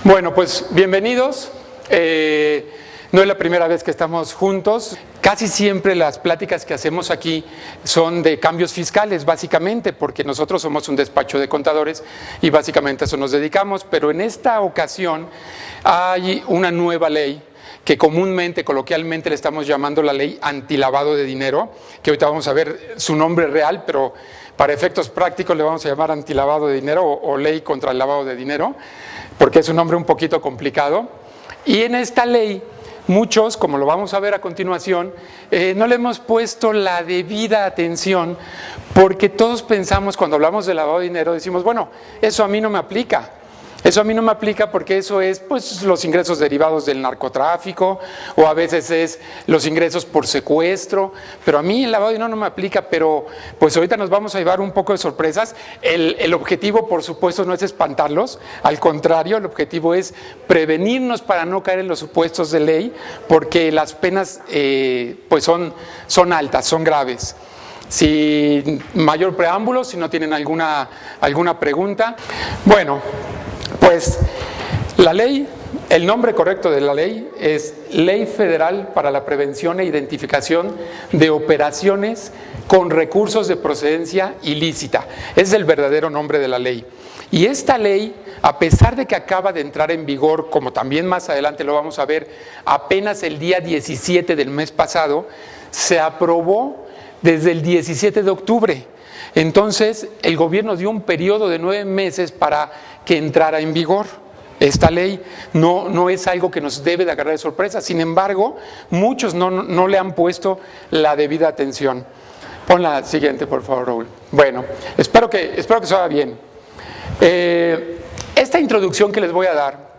Bueno, pues bienvenidos. No es la primera vez que estamos juntos. Casi siempre las pláticas que hacemos aquí son de cambios fiscales, básicamente, porque nosotros somos un despacho de contadores y básicamente a eso nos dedicamos. Pero en esta ocasión hay una nueva ley que comúnmente, coloquialmente le estamos llamando la ley antilavado de dinero, que ahorita vamos a ver su nombre real, pero para efectos prácticos le vamos a llamar antilavado de dinero o ley contra el lavado de dinero, porque es un nombre un poquito complicado. Y en esta ley, muchos, como lo vamos a ver a continuación, no le hemos puesto la debida atención, porque todos pensamos, cuando hablamos de lavado de dinero, decimos, bueno, eso a mí no me aplica. Eso a mí no me aplica porque eso es pues los ingresos derivados del narcotráfico o a veces es los ingresos por secuestro, pero a mí el lavado de dinero no me aplica, pero pues ahorita nos vamos a llevar un poco de sorpresas. El objetivo, por supuesto, no es espantarlos, al contrario, el objetivo es prevenirnos para no caer en los supuestos de ley, porque las penas pues son altas, son graves. Sin mayor preámbulo, si no tienen alguna pregunta. Bueno, pues la ley, el nombre correcto de la ley es Ley Federal para la Prevención e Identificación de Operaciones con Recursos de Procedencia Ilícita. Es el verdadero nombre de la ley. Y esta ley, a pesar de que acaba de entrar en vigor, como también más adelante lo vamos a ver, apenas el día 17 del mes pasado, se aprobó desde el 17 de octubre. Entonces, el gobierno dio un periodo de 9 meses para que entrara en vigor. Esta ley no es algo que nos debe de agarrar de sorpresa. Sin embargo, muchos no le han puesto la debida atención. Pon la siguiente, por favor, Raúl. Bueno, espero que se haga bien. Esta introducción que les voy a dar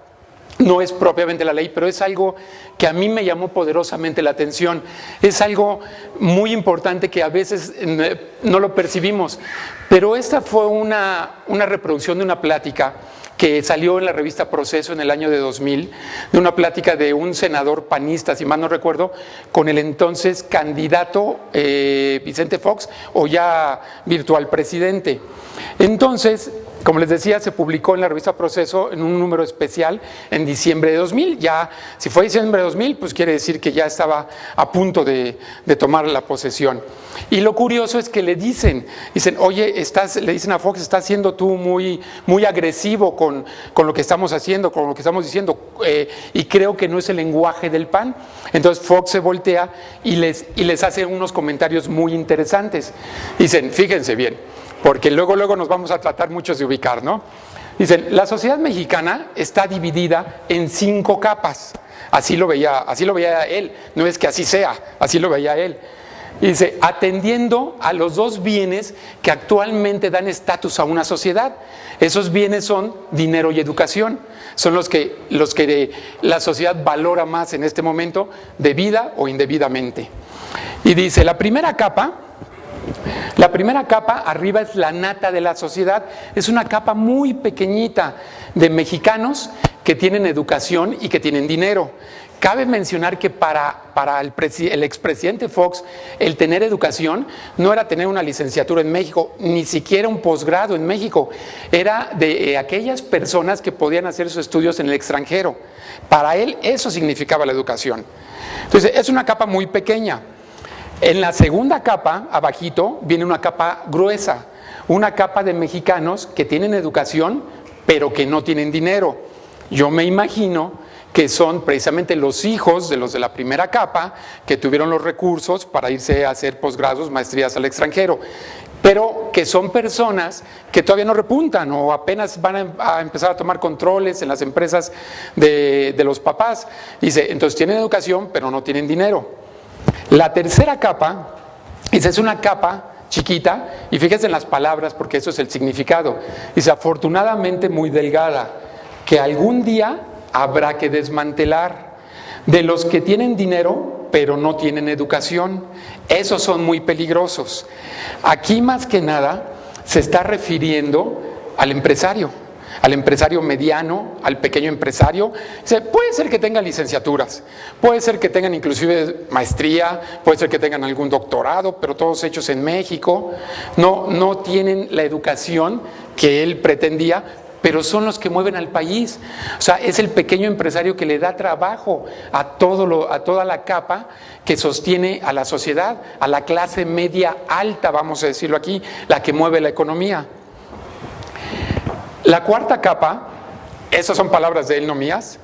no es propiamente la ley, pero es algo que a mí me llamó poderosamente la atención. Es algo muy importante que a veces no lo percibimos, pero esta fue una reproducción de una plática que salió en la revista Proceso en el año de 2000, de una plática de un senador panista, si mal no recuerdo, con el entonces candidato Vicente Fox, o ya virtual presidente. Entonces, como les decía, se publicó en la revista Proceso en un número especial en diciembre de 2000. Ya, si fue diciembre de 2000, pues quiere decir que ya estaba a punto de tomar la posesión. Y lo curioso es que le dicen, oye, le dicen a Fox, estás siendo tú muy agresivo con lo que estamos haciendo, con lo que estamos diciendo, y creo que no es el lenguaje del PAN. Entonces Fox se voltea y les hace unos comentarios muy interesantes. Dicen, fíjense bien, porque luego nos vamos a tratar muchos de ubicar, ¿no? Dicen, la sociedad mexicana está dividida en 5 capas. Así lo veía él, no es que así sea, así lo veía él. Y dice, atendiendo a los 2 bienes que actualmente dan estatus a una sociedad. Esos bienes son dinero y educación. Son los que la sociedad valora más en este momento, debida o indebidamente. Y dice, la primera capa arriba es la nata de la sociedad, es una capa muy pequeñita de mexicanos que tienen educación y que tienen dinero. Cabe mencionar que para el expresidente Fox, el tener educación no era tener una licenciatura en México, ni siquiera un posgrado en México, era de aquellas personas que podían hacer sus estudios en el extranjero. Para él eso significaba la educación. Entonces es una capa muy pequeña. En la segunda capa, abajito, viene una capa gruesa, una capa de mexicanos que tienen educación, pero que no tienen dinero. Yo me imagino que son precisamente los hijos de los de la primera capa, que tuvieron los recursos para irse a hacer posgrados, maestrías al extranjero, pero que son personas que todavía no repuntan o apenas van a empezar a tomar controles en las empresas de los papás. Dice, entonces tienen educación, pero no tienen dinero. La tercera capa, esa es una capa chiquita, y fíjense en las palabras porque eso es el significado. Dice, afortunadamente muy delgada, que algún día habrá que desmantelar. De los que tienen dinero, pero no tienen educación. Esos son muy peligrosos. Aquí más que nada se está refiriendo al empresario mediano, al pequeño empresario. Puede ser que tengan licenciaturas, puede ser que tengan inclusive maestría, puede ser que tengan algún doctorado, pero todos hechos en México, no tienen la educación que él pretendía, pero son los que mueven al país. O sea, es el pequeño empresario que le da trabajo a toda la capa que sostiene a la sociedad, a la clase media alta, vamos a decirlo aquí, la que mueve la economía. La cuarta capa, esas son palabras de él, no mías,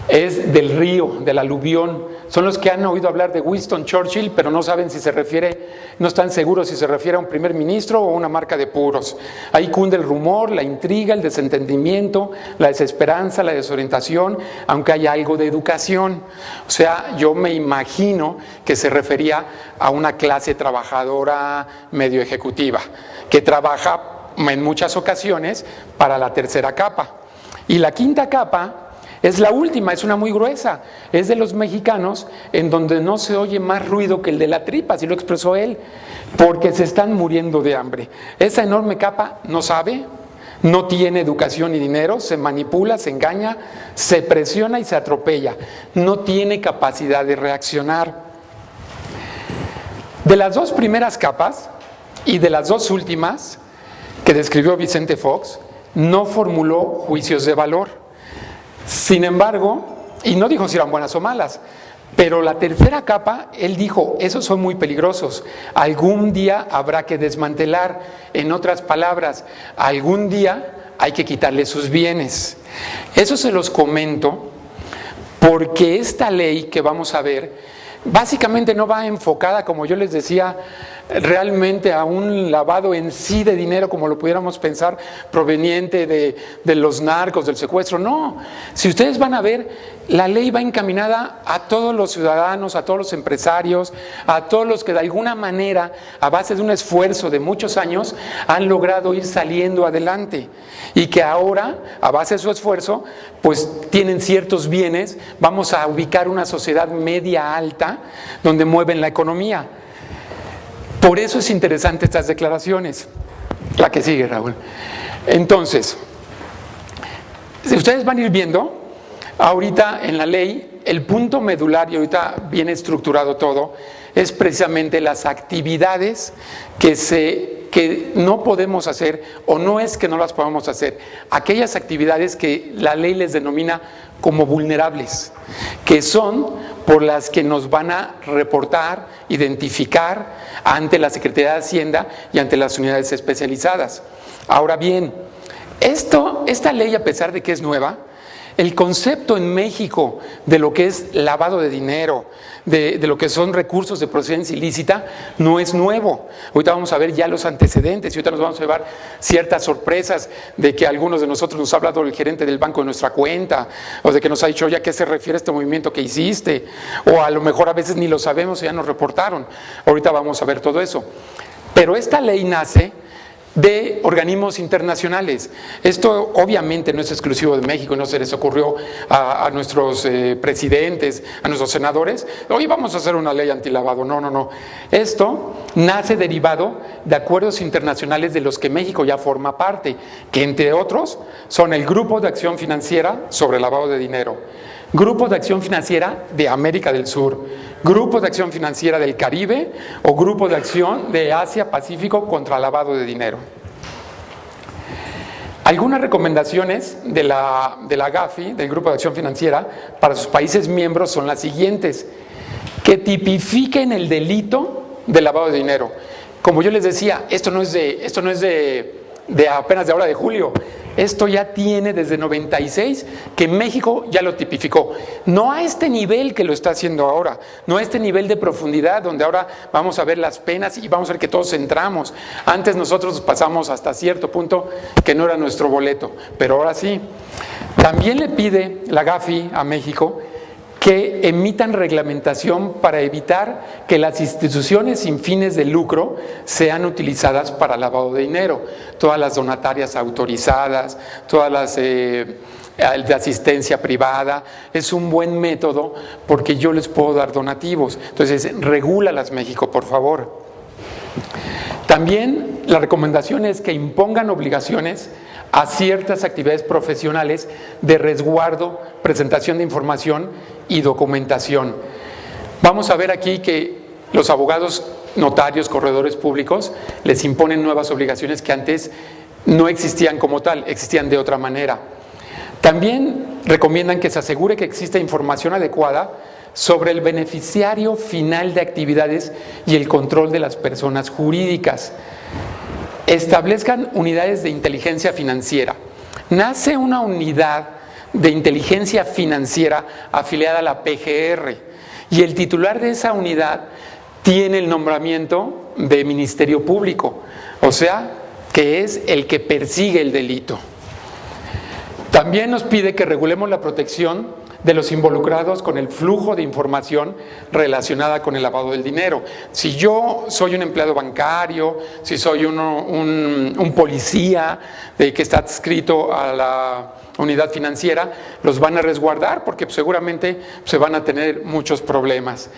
es del río, del aluvión. Son los que han oído hablar de Winston Churchill, pero no saben si se refiere, no están seguros si se refiere a un primer ministro o a una marca de puros. Ahí cunde el rumor, la intriga, el desentendimiento, la desesperanza, la desorientación, aunque haya algo de educación. O sea, yo me imagino que se refería a una clase trabajadora medio ejecutiva, que trabaja en muchas ocasiones para la tercera capa. Y la quinta capa es la última, es una muy gruesa, es de los mexicanos en donde no se oye más ruido que el de la tripa, así lo expresó él, porque se están muriendo de hambre. Esa enorme capa no sabe, no tiene educación ni dinero, se manipula, se engaña, se presiona y se atropella, no tiene capacidad de reaccionar. De las dos primeras capas y de las dos últimas que describió Vicente Fox, no formuló juicios de valor. Sin embargo, y no dijo si eran buenas o malas, pero la tercera capa, él dijo, esos son muy peligrosos, algún día habrá que desmantelar, en otras palabras, algún día hay que quitarle sus bienes. Eso se los comento porque esta ley que vamos a ver, básicamente no va enfocada, como yo les decía, realmente a un lavado en sí de dinero, como lo pudiéramos pensar, proveniente de los narcos, del secuestro. No, si ustedes van a ver, la ley va encaminada a todos los ciudadanos, a todos los empresarios, a todos los que de alguna manera, a base de un esfuerzo de muchos años, han logrado ir saliendo adelante y que ahora, a base de su esfuerzo, pues tienen ciertos bienes. Vamos a ubicar una sociedad media alta donde mueven la economía. Por eso es interesante estas declaraciones. La que sigue, Raúl. Entonces, si ustedes van a ir viendo, ahorita en la ley, el punto medular, y ahorita viene estructurado todo, es precisamente las actividades que no podemos hacer, o no es que no las podamos hacer, aquellas actividades que la ley les denomina como vulnerables, que son por las que nos van a reportar, identificar ante la Secretaría de Hacienda y ante las unidades especializadas. Ahora bien, esta ley, a pesar de que es nueva, el concepto en México de lo que es lavado de dinero, de lo que son recursos de procedencia ilícita, no es nuevo. Ahorita vamos a ver ya los antecedentes y ahorita nos vamos a llevar ciertas sorpresas de que algunos de nosotros nos ha hablado el gerente del banco de nuestra cuenta, o de que nos ha dicho, oye, ¿a qué se refiere este movimiento que hiciste? O a lo mejor a veces ni lo sabemos y ya nos reportaron. Ahorita vamos a ver todo eso. Pero esta ley nace de organismos internacionales. Esto obviamente no es exclusivo de México, no se les ocurrió a nuestros presidentes, a nuestros senadores, hoy vamos a hacer una ley antilavado. No. Esto nace derivado de acuerdos internacionales de los que México ya forma parte, que entre otros son el Grupo de Acción Financiera sobre Lavado de Dinero, Grupo de Acción Financiera de América del Sur, Grupo de Acción Financiera del Caribe o Grupo de Acción de Asia-Pacífico contra lavado de dinero. Algunas recomendaciones de la GAFI, del Grupo de Acción Financiera, para sus países miembros son las siguientes: que tipifiquen el delito de lavado de dinero. Como yo les decía, esto no es de apenas de ahora de julio. Esto ya tiene desde 96 que México ya lo tipificó. No a este nivel que lo está haciendo ahora, no a este nivel de profundidad donde ahora vamos a ver las penas y vamos a ver que todos entramos. Antes nosotros pasamos hasta cierto punto que no era nuestro boleto, pero ahora sí. También le pide la GAFI a México que emitan reglamentación para evitar que las instituciones sin fines de lucro sean utilizadas para lavado de dinero. Todas las donatarias autorizadas, todas las de asistencia privada, es un buen método porque yo les puedo dar donativos. Entonces, regúlalas, México, por favor. También la recomendación es que impongan obligaciones a ciertas actividades profesionales de resguardo, presentación de información y documentación. Vamos a ver aquí que los abogados, notarios, corredores públicos les imponen nuevas obligaciones que antes no existían como tal, existían de otra manera. También recomiendan que se asegure que exista información adecuada sobre el beneficiario final de actividades y el control de las personas jurídicas. Establezcan unidades de inteligencia financiera. Nace una unidad de inteligencia financiera afiliada a la PGR y el titular de esa unidad tiene el nombramiento de Ministerio Público, o sea, que es el que persigue el delito. También nos pide que regulemos la protección de los involucrados con el flujo de información relacionada con el lavado del dinero. Si yo soy un empleado bancario, si soy un policía que está adscrito a la unidad financiera, los van a resguardar porque seguramente se van a tener muchos problemas.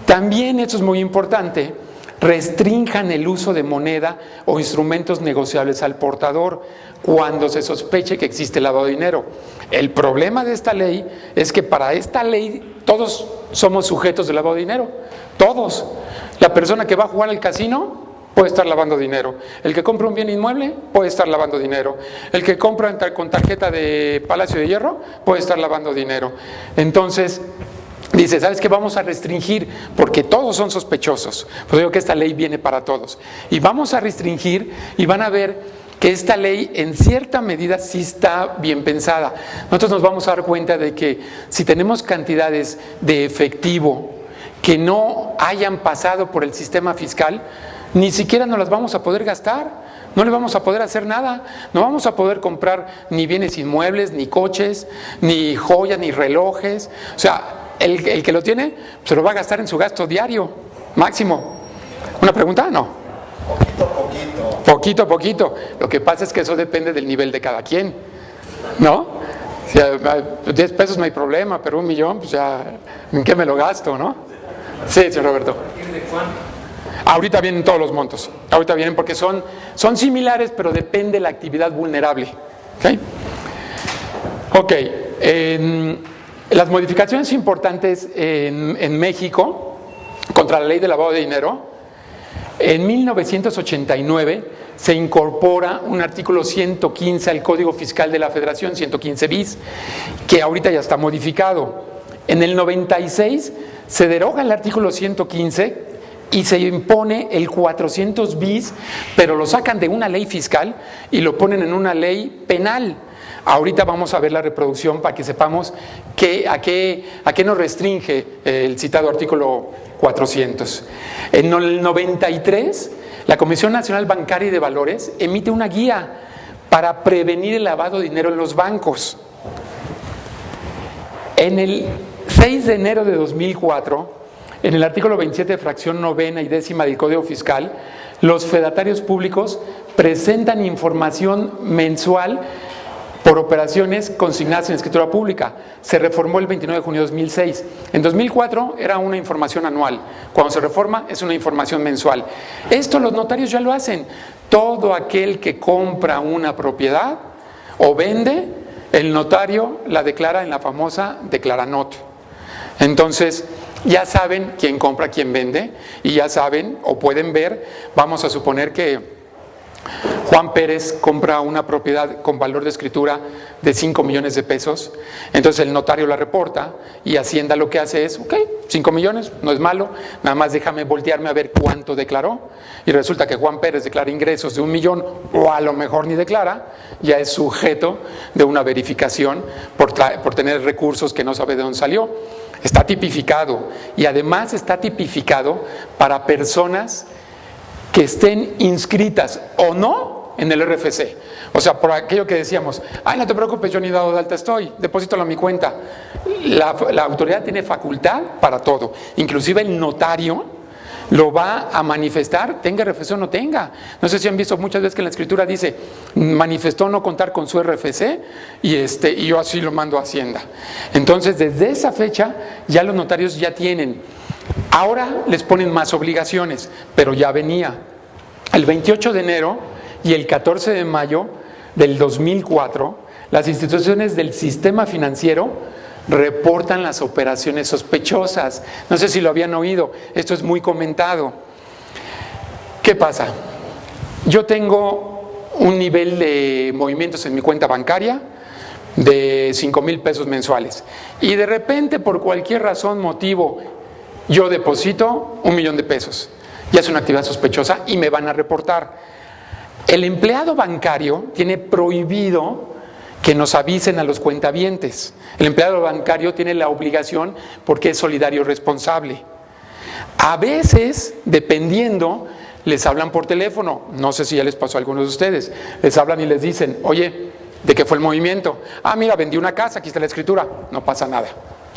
También, esto es muy importante, restrinjan el uso de moneda o instrumentos negociables al portador cuando se sospeche que existe lavado de dinero. El problema de esta ley es que para esta ley todos somos sujetos de lavado de dinero, todos. La persona que va a jugar al casino puede estar lavando dinero, el que compra un bien inmueble puede estar lavando dinero, el que compra con tarjeta de Palacio de Hierro puede estar lavando dinero. Entonces dice, ¿sabes qué? Vamos a restringir porque todos son sospechosos. Pues digo que esta ley viene para todos. Y vamos a restringir y van a ver que esta ley en cierta medida sí está bien pensada. Nosotros nos vamos a dar cuenta de que si tenemos cantidades de efectivo que no hayan pasado por el sistema fiscal, ni siquiera nos las vamos a poder gastar, no le vamos a poder hacer nada, no vamos a poder comprar ni bienes inmuebles, ni coches, ni joyas, ni relojes. O sea, el que lo tiene se lo va a gastar en su gasto diario, máximo. ¿Una pregunta? No. Poquito a poquito. Lo que pasa es que eso depende del nivel de cada quien, ¿no? Si 10 pesos no hay problema, pero 1 millón, pues ya, ¿en qué me lo gasto, no? Sí, señor Roberto. ¿A partir de cuánto? Ahorita vienen todos los montos. Ahorita vienen porque son similares, pero depende de la actividad vulnerable. Ok. Las modificaciones importantes en México contra la ley de lavado de dinero. En 1989 se incorpora un artículo 115 al Código Fiscal de la Federación, 115 bis, que ahorita ya está modificado. En el 96 se deroga el artículo 115 y se impone el 400 bis, pero lo sacan de una ley fiscal y lo ponen en una ley penal. Ahorita vamos a ver la reproducción para que sepamos a qué nos restringe el citado artículo 400. En el 93, la Comisión Nacional Bancaria y de Valores emite una guía para prevenir el lavado de dinero en los bancos. En el 6 de enero de 2004, en el artículo 27, fracción 9ª y 10ª del Código Fiscal, los fedatarios públicos presentan información mensual por operaciones consignadas en escritura pública. Se reformó el 29 de junio de 2006. En 2004 era una información anual. Cuando se reforma es una información mensual. Esto los notarios ya lo hacen. Todo aquel que compra una propiedad o vende, el notario la declara en la famosa declaranot. Entonces, ya saben quién compra, quién vende, y ya saben o pueden ver, vamos a suponer que Juan Pérez compra una propiedad con valor de escritura de 5 millones de pesos, entonces el notario la reporta y Hacienda lo que hace es, ok, 5 millones, no es malo, nada más déjame voltearme a ver cuánto declaró, y resulta que Juan Pérez declara ingresos de 1 millón, o a lo mejor ni declara, ya es sujeto de una verificación por tener recursos que no sabe de dónde salió. Está tipificado, y además está tipificado para personas que estén inscritas o no en el RFC. O sea, por aquello que decíamos, ay, no te preocupes, yo ni dado de alta estoy, deposítalo a mi cuenta. La autoridad tiene facultad para todo, inclusive el notario lo va a manifestar, tenga RFC o no tenga. No sé si han visto muchas veces que en la escritura dice, manifestó no contar con su RFC, y yo así lo mando a Hacienda. Entonces, desde esa fecha, ya los notarios ya tienen. Ahora les ponen más obligaciones, pero ya venía. El 28 de enero y el 14 de mayo del 2004, las instituciones del sistema financiero reportan las operaciones sospechosas. No sé si lo habían oído, esto es muy comentado. ¿Qué pasa? Yo tengo un nivel de movimientos en mi cuenta bancaria de 5,000 pesos mensuales. Y de repente, por cualquier razón, motivo, yo deposito 1,000,000 de pesos. Ya es una actividad sospechosa y me van a reportar. El empleado bancario tiene prohibido que nos avisen a los cuentavientes. El empleado bancario tiene la obligación porque es solidario responsable. A veces, dependiendo, les hablan por teléfono. No sé si ya les pasó a algunos de ustedes. Les hablan y les dicen, oye, ¿de qué fue el movimiento? Ah, mira, vendí una casa, aquí está la escritura. No pasa nada,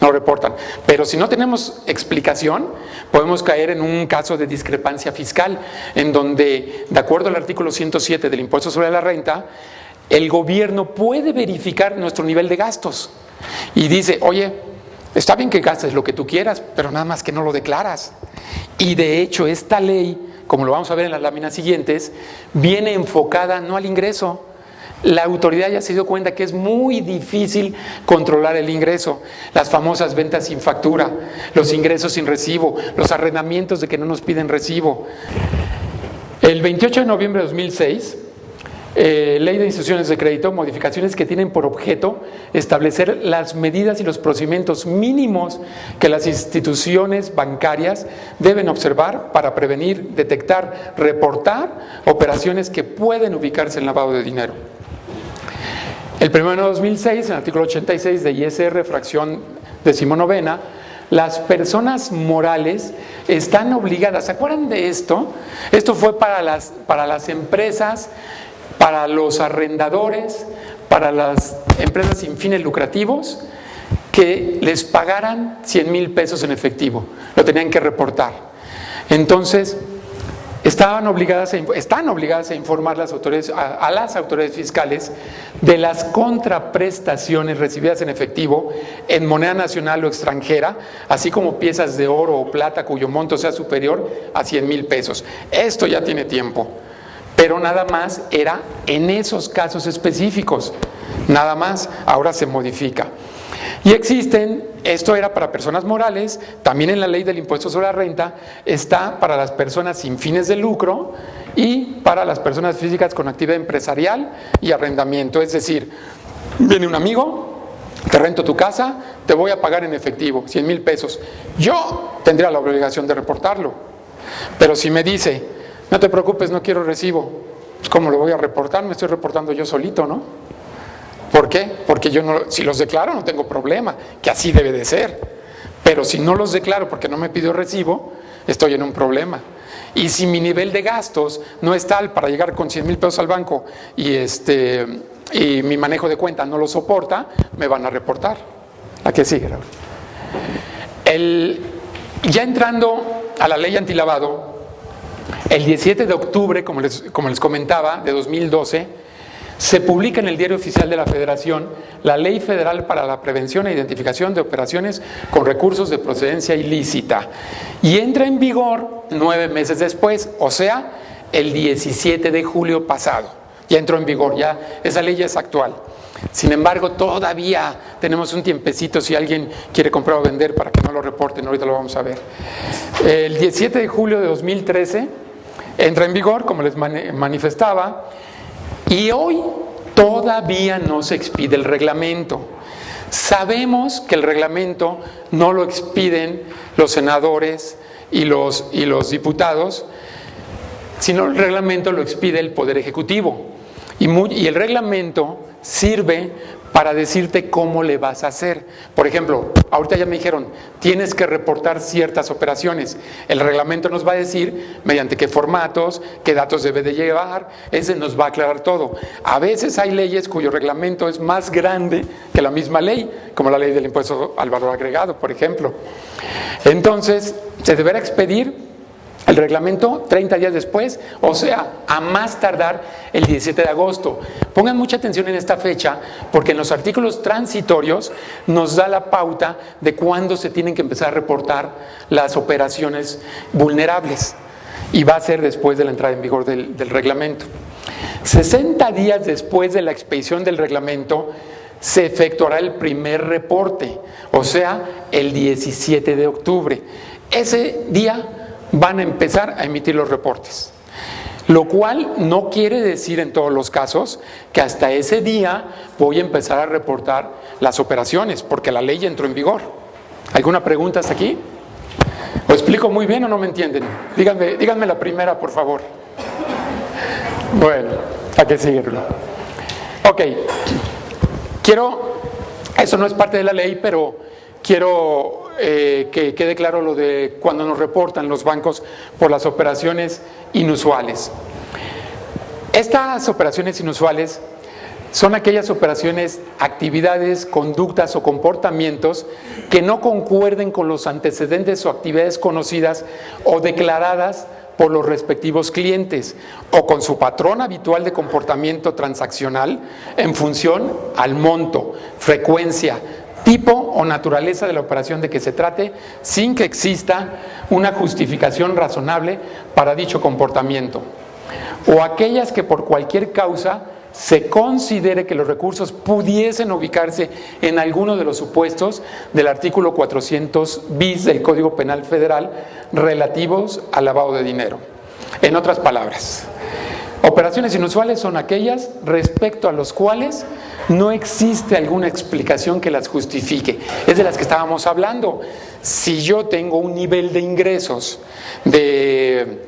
no reportan. Pero si no tenemos explicación, podemos caer en un caso de discrepancia fiscal, en donde, de acuerdo al artículo 107 del Impuesto sobre la Renta, el gobierno puede verificar nuestro nivel de gastos. Y dice, oye, está bien que gastes lo que tú quieras, pero nada más que no lo declaras. Y de hecho, esta ley, como lo vamos a ver en las láminas siguientes, viene enfocada no al ingreso. La autoridad ya se dio cuenta que es muy difícil controlar el ingreso. Las famosas ventas sin factura, los ingresos sin recibo, los arrendamientos de que no nos piden recibo. El 28 de noviembre de 2006, Ley de Instituciones de Crédito, modificaciones que tienen por objeto establecer las medidas y los procedimientos mínimos que las instituciones bancarias deben observar para prevenir, detectar, reportar operaciones que pueden ubicarse en lavado de dinero. El 1 de enero de 2006, en el artículo 86 de ISR, fracción 19ª, las personas morales están obligadas, ¿se acuerdan de esto? Esto fue para las empresas, para los arrendadores, para las empresas sin fines lucrativos, que les pagaran 100,000 pesos en efectivo, lo tenían que reportar. Entonces, están obligadas a informar a las autoridades fiscales de las contraprestaciones recibidas en efectivo en moneda nacional o extranjera, así como piezas de oro o plata cuyo monto sea superior a 100,000 pesos. Esto ya tiene tiempo, pero nada más era en esos casos específicos, nada más, ahora se modifica. Y existen, esto era para personas morales, también en la ley del impuesto sobre la renta, está para las personas sin fines de lucro y para las personas físicas con actividad empresarial y arrendamiento. Es decir, viene un amigo, te rento tu casa, te voy a pagar en efectivo, 100,000 pesos. Yo tendría la obligación de reportarlo. Pero si me dice, no te preocupes, no quiero recibo, pues ¿cómo lo voy a reportar? Me estoy reportando yo solito, ¿no? ¿Por qué? Porque yo no, si los declaro no tengo problema, que así debe de ser. Pero si no los declaro porque no me pidió recibo, estoy en un problema. Y si mi nivel de gastos no es tal para llegar con 100,000 pesos al banco y mi manejo de cuenta no lo soporta, me van a reportar. ¿A qué sigue, Raúl? Ya entrando a la ley antilavado, el 17 de octubre, como les comentaba, de 2012, se publica en el Diario Oficial de la Federación la Ley Federal para la Prevención e Identificación de Operaciones con Recursos de Procedencia Ilícita y entra en vigor 9 meses después, o sea, el 17 de julio pasado. Ya entró en vigor, ya esa ley ya es actual. Sin embargo, todavía tenemos un tiempecito si alguien quiere comprar o vender para que no lo reporten, ahorita lo vamos a ver. El 17 de julio de 2013 entra en vigor, como les manifestaba, y hoy todavía no se expide el reglamento. Sabemos que el reglamento no lo expiden los senadores y los diputados, sino el reglamento lo expide el Poder Ejecutivo. Y el reglamento sirve para decirte cómo le vas a hacer. Por ejemplo, ahorita ya me dijeron, tienes que reportar ciertas operaciones. El reglamento nos va a decir mediante qué formatos, qué datos debe de llevar, ese nos va a aclarar todo. A veces hay leyes cuyo reglamento es más grande que la misma ley, como la ley del impuesto al valor agregado, por ejemplo. Entonces, se deberá expedir el reglamento 30 días después, o sea, a más tardar el 17 de agosto. Pongan mucha atención en esta fecha, porque en los artículos transitorios nos da la pauta de cuándo se tienen que empezar a reportar las operaciones vulnerables. Y va a ser después de la entrada en vigor del reglamento. 60 días después de la expedición del reglamento, se efectuará el primer reporte, o sea, el 17 de octubre. Ese día van a empezar a emitir los reportes. Lo cual no quiere decir en todos los casos que hasta ese día voy a empezar a reportar las operaciones, porque la ley entró en vigor. ¿Alguna pregunta hasta aquí? ¿Lo explico muy bien o no me entienden? Díganme la primera, por favor. Bueno, hay que seguirlo. Ok, eso no es parte de la ley, pero quiero que quede claro lo de cuando nos reportan los bancos por las operaciones inusuales. Estas operaciones inusuales son aquellas operaciones, actividades, conductas o comportamientos que no concuerden con los antecedentes o actividades conocidas o declaradas por los respectivos clientes o con su patrón habitual de comportamiento transaccional en función al monto, frecuencia, tipo o naturaleza de la operación de que se trate, sin que exista una justificación razonable para dicho comportamiento, o aquellas que por cualquier causa se considere que los recursos pudiesen ubicarse en alguno de los supuestos del artículo 400 bis del Código Penal Federal relativos al lavado de dinero. En otras palabras, operaciones inusuales son aquellas respecto a los cuales no existe alguna explicación que las justifique. Es de las que estábamos hablando. Si yo tengo un nivel de ingresos de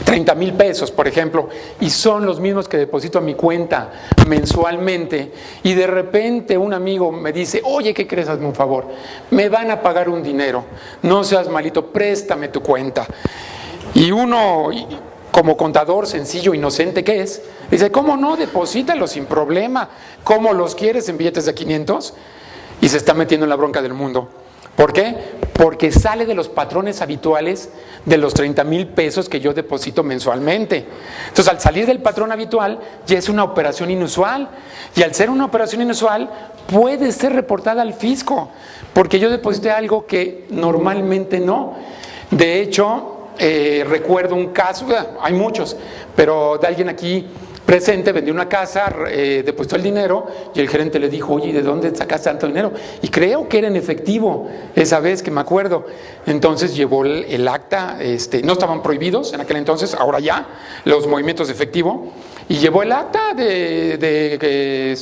30,000 pesos, por ejemplo, y son los mismos que deposito a mi cuenta mensualmente, y de repente un amigo me dice, oye, ¿qué crees? Hazme un favor, me van a pagar un dinero, no seas malito, préstame tu cuenta. Y uno, como contador sencillo, inocente que es, dice, ¿cómo no? Deposítalos sin problema. ¿Cómo los quieres en billetes de 500? Y se está metiendo en la bronca del mundo. ¿Por qué? Porque sale de los patrones habituales de los 30,000 pesos que yo deposito mensualmente. Entonces, al salir del patrón habitual, ya es una operación inusual. Y al ser una operación inusual, puede ser reportada al fisco, porque yo deposité algo que normalmente no. De hecho, recuerdo un caso, hay muchos, pero de alguien aquí presente vendió una casa, depositó el dinero y el gerente le dijo, oye, ¿de dónde sacaste tanto dinero? Y creo que era en efectivo, esa vez que me acuerdo. Entonces llevó el acta, no estaban prohibidos en aquel entonces, ahora ya, los movimientos de efectivo, y llevó el acta de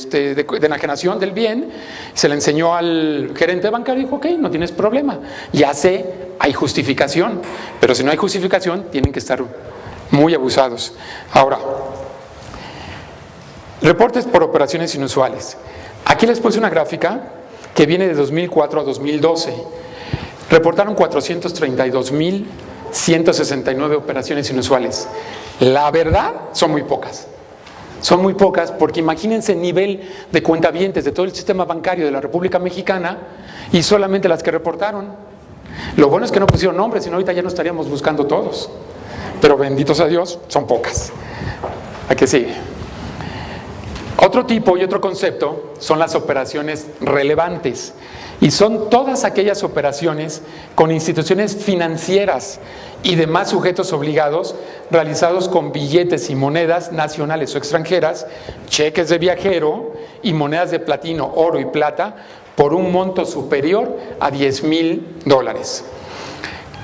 enajenación del bien, se la enseñó al gerente bancario y dijo, ok, no tienes problema, ya sé, hay justificación, pero si no hay justificación, tienen que estar muy abusados. Ahora, reportes por operaciones inusuales. Aquí les puse una gráfica que viene de 2004 a 2012. Reportaron 432,169 operaciones inusuales. La verdad, son muy pocas. Son muy pocas porque imagínense el nivel de cuentavientes de todo el sistema bancario de la República Mexicana y solamente las que reportaron. Lo bueno es que no pusieron nombres, sino ahorita ya no estaríamos buscando todos. Pero benditos a Dios, son pocas. ¿A qué sigue? Otro tipo y otro concepto son las operaciones relevantes, y son todas aquellas operaciones con instituciones financieras y demás sujetos obligados realizados con billetes y monedas nacionales o extranjeras, cheques de viajero y monedas de platino, oro y plata por un monto superior a $10,000.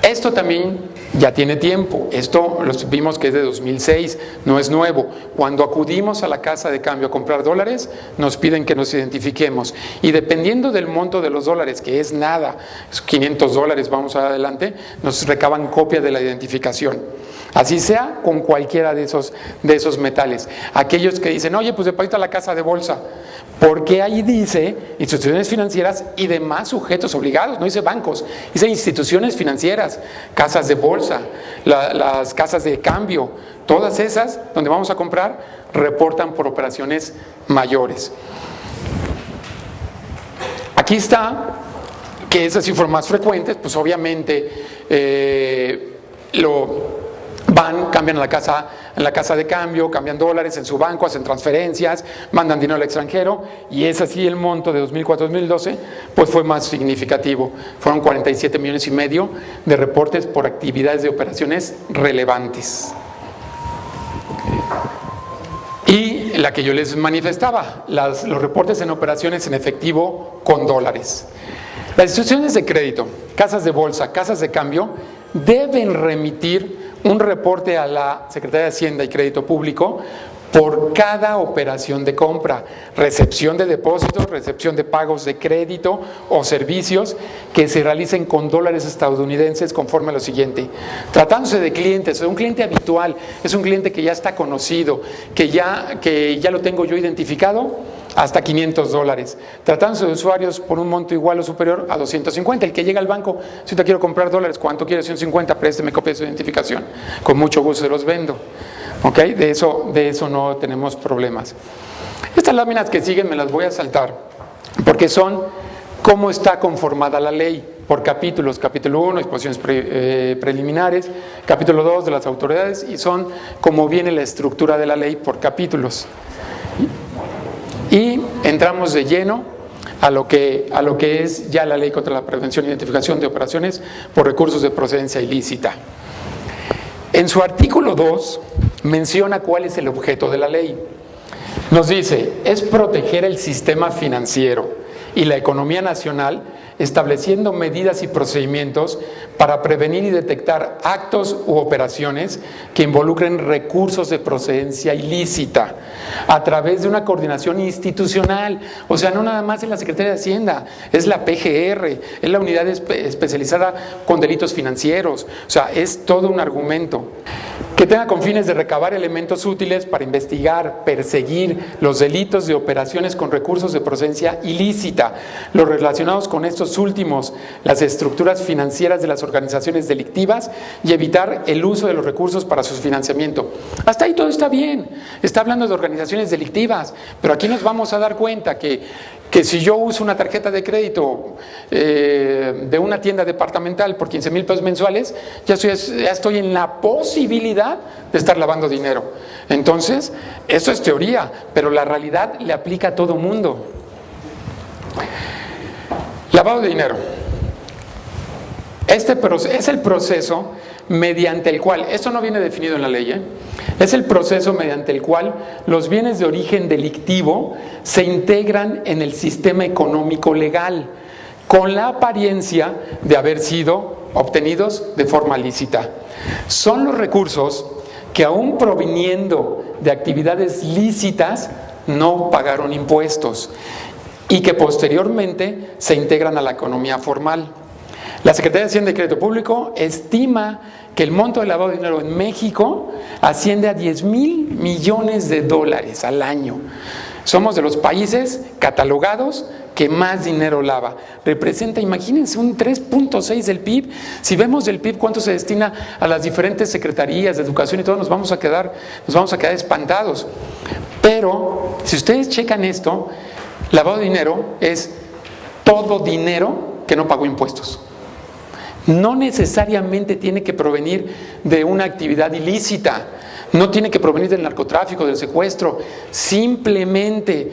Esto también ya tiene tiempo, esto lo vimos que es de 2006, no es nuevo. Cuando acudimos a la casa de cambio a comprar dólares, nos piden que nos identifiquemos, y dependiendo del monto de los dólares, que es nada, $500, vamos adelante, nos recaban copia de la identificación. Así sea con cualquiera de esos metales. Aquellos que dicen, oye, pues deposita a la casa de bolsa, porque ahí dice instituciones financieras y demás sujetos obligados, no dice bancos, dice instituciones financieras, casas de bolsa, las casas de cambio, todas esas donde vamos a comprar reportan por operaciones mayores. Aquí está, que esas sí fueron más frecuentes, pues obviamente cambian en la casa de cambio, cambian dólares en su banco, hacen transferencias, mandan dinero al extranjero, y es así el monto de 2004-2012, pues fue más significativo. Fueron 47,5 millones de reportes por actividades de operaciones relevantes. Y la que yo les manifestaba, los reportes en operaciones en efectivo con dólares. Las instituciones de crédito, casas de bolsa, casas de cambio, deben remitir un reporte a la Secretaría de Hacienda y Crédito Público por cada operación de compra, recepción de depósitos, recepción de pagos de crédito o servicios que se realicen con dólares estadounidenses conforme a lo siguiente. Tratándose de clientes, un cliente habitual, es un cliente que ya está conocido, que ya lo tengo yo identificado, hasta $500. Tratándose de usuarios por un monto igual o superior a 250. El que llega al banco, si te quiero comprar dólares, ¿cuánto quieres? 150, présteme copia de su identificación. Con mucho gusto se los vendo. ¿Ok? De eso no tenemos problemas. Estas láminas que siguen me las voy a saltar, porque son cómo está conformada la ley por capítulos. Capítulo 1, disposiciones preliminares. Capítulo 2, de las autoridades. Y son cómo viene la estructura de la ley por capítulos. Y entramos de lleno a lo que es ya la ley contra la prevención e identificación de operaciones por recursos de procedencia ilícita. En su artículo 2 menciona cuál es el objeto de la ley. Nos dice, es proteger el sistema financiero y la economía nacional, estableciendo medidas y procedimientos para prevenir y detectar actos u operaciones que involucren recursos de procedencia ilícita a través de una coordinación institucional. O sea, no nada más en la Secretaría de Hacienda, es la PGR, es la unidad especializada con delitos financieros. O sea, es todo un argumento. Que tenga con fines de recabar elementos útiles para investigar, perseguir los delitos de operaciones con recursos de procedencia ilícita, los relacionados con estos últimos, las estructuras financieras de las organizaciones delictivas y evitar el uso de los recursos para su financiamiento. Hasta ahí todo está bien, está hablando de organizaciones delictivas, pero aquí nos vamos a dar cuenta que si yo uso una tarjeta de crédito de una tienda departamental por 15,000 pesos mensuales, ya estoy en la posibilidad de estar lavando dinero. Entonces, esto es teoría, pero la realidad le aplica a todo mundo. Lavado de dinero. Este es el proceso mediante el cual, esto no viene definido en la ley, es el proceso mediante el cual los bienes de origen delictivo se integran en el sistema económico legal, con la apariencia de haber sido obtenidos de forma lícita. Son los recursos que, aún proviniendo de actividades lícitas, no pagaron impuestos y que posteriormente se integran a la economía formal. La Secretaría de Hacienda y Crédito Público estima que el monto del lavado de dinero en México asciende a 10,000 millones de dólares al año. Somos de los países catalogados que más dinero lava. Representa, imagínense, un 3.6 del PIB. Si vemos del PIB cuánto se destina a las diferentes secretarías de educación y todo, nos vamos a quedar espantados. Pero, si ustedes checan esto, lavado de dinero es todo dinero que no pagó impuestos. No necesariamente tiene que provenir de una actividad ilícita, no tiene que provenir del narcotráfico, del secuestro. Simplemente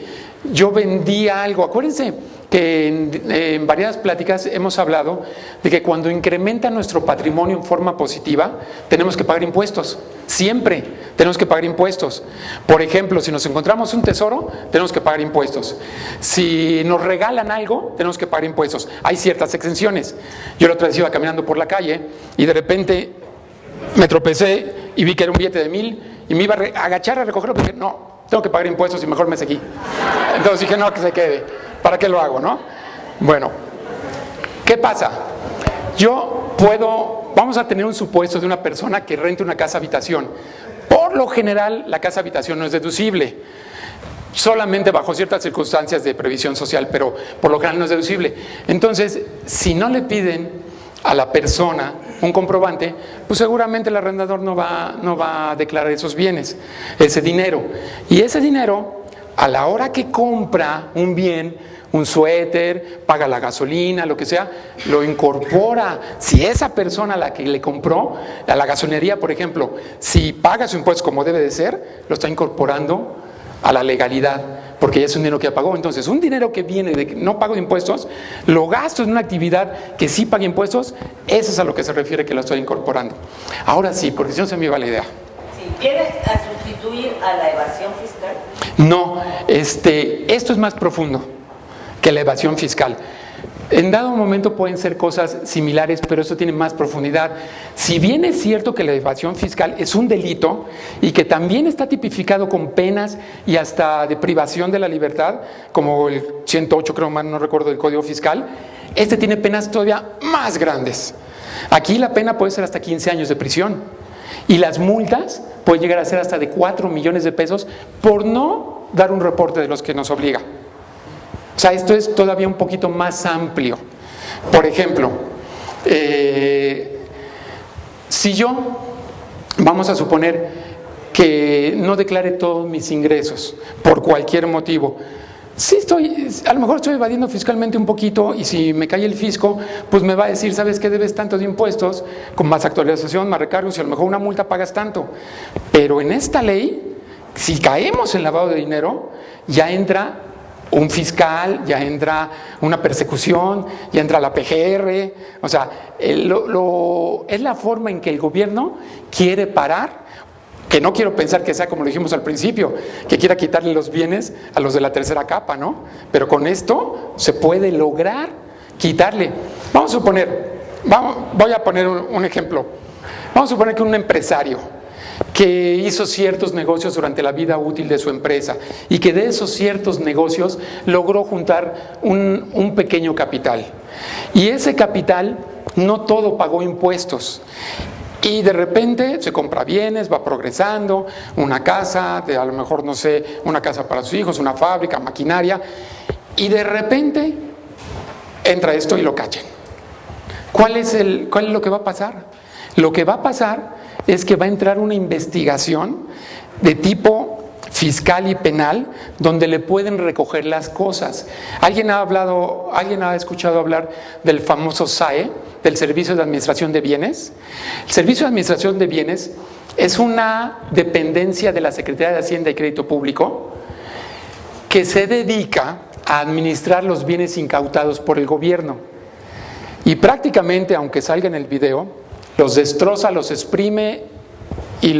yo vendí algo. Acuérdense que en varias pláticas hemos hablado de que cuando incrementa nuestro patrimonio en forma positiva, tenemos que pagar impuestos. Siempre tenemos que pagar impuestos. Por ejemplo, si nos encontramos un tesoro, tenemos que pagar impuestos. Si nos regalan algo, tenemos que pagar impuestos. Hay ciertas exenciones. Yo la otra vez iba caminando por la calle y de repente me tropecé y vi que era un billete de 1,000 y me iba a agachar a recogerlo porque no, tengo que pagar impuestos y mejor me seguí. Entonces dije, no, que se quede. ¿Para qué lo hago, no? Bueno, ¿qué pasa? Vamos a tener un supuesto de una persona que renta una casa habitación. Por lo general, la casa habitación no es deducible, solamente bajo ciertas circunstancias de previsión social, pero por lo general no es deducible. Entonces, si no le piden a la persona un comprobante, pues seguramente el arrendador no va a declarar esos bienes, ese dinero. Y ese dinero, a la hora que compra un bien, un suéter, paga la gasolina, lo que sea, lo incorpora. Si esa persona a la que le compró, a la gasolinería, por ejemplo, si paga su impuesto como debe de ser, lo está incorporando a la legalidad, porque ya es un dinero que ya pagó. Entonces, un dinero que viene de que no pago impuestos, lo gasto en una actividad que sí paga impuestos, eso es a lo que se refiere que lo estoy incorporando. Ahora sí, porque si no se me iba la idea. Sí, ¿viene a sustituir a la evasión fiscal? No, esto es más profundo que la evasión fiscal. En dado momento pueden ser cosas similares, pero eso tiene más profundidad. Si bien es cierto que la evasión fiscal es un delito y que también está tipificado con penas y hasta de privación de la libertad, como el 108, creo, mal no recuerdo, del Código Fiscal, este tiene penas todavía más grandes. Aquí la pena puede ser hasta 15 años de prisión y las multas pueden llegar a ser hasta de 4 millones de pesos por no dar un reporte de los que nos obliga. O sea, esto es todavía un poquito más amplio. Por ejemplo, si yo, vamos a suponer que no declare todos mis ingresos por cualquier motivo, sí a lo mejor estoy evadiendo fiscalmente un poquito y si me cae el fisco, pues me va a decir, ¿sabes qué? Debes tanto de impuestos, con más actualización, más recargos y a lo mejor una multa pagas tanto. Pero en esta ley, si caemos en lavado de dinero, ya entra un fiscal, ya entra una persecución, ya entra la PGR, o sea, es la forma en que el gobierno quiere parar, que no quiero pensar que sea como lo dijimos al principio, que quiera quitarle los bienes a los de la tercera capa, ¿no? Pero con esto se puede lograr quitarle. Vamos a suponer, voy a poner un ejemplo, vamos a suponer que un empresario que hizo ciertos negocios durante la vida útil de su empresa y que de esos ciertos negocios logró juntar un pequeño capital. Y ese capital no todo pagó impuestos. Y de repente se compra bienes, va progresando, una casa, a lo mejor, no sé, una casa para sus hijos, una fábrica, maquinaria, y de repente entra esto y lo cachan. ¿Cuál es lo que va a pasar? Lo que va a pasar es que va a entrar una investigación de tipo fiscal y penal donde le pueden recoger las cosas. ¿Alguien ha escuchado hablar del famoso SAE, del Servicio de Administración de Bienes? El Servicio de Administración de Bienes es una dependencia de la Secretaría de Hacienda y Crédito Público que se dedica a administrar los bienes incautados por el gobierno. Y prácticamente, aunque salga en el video, los destroza, los exprime y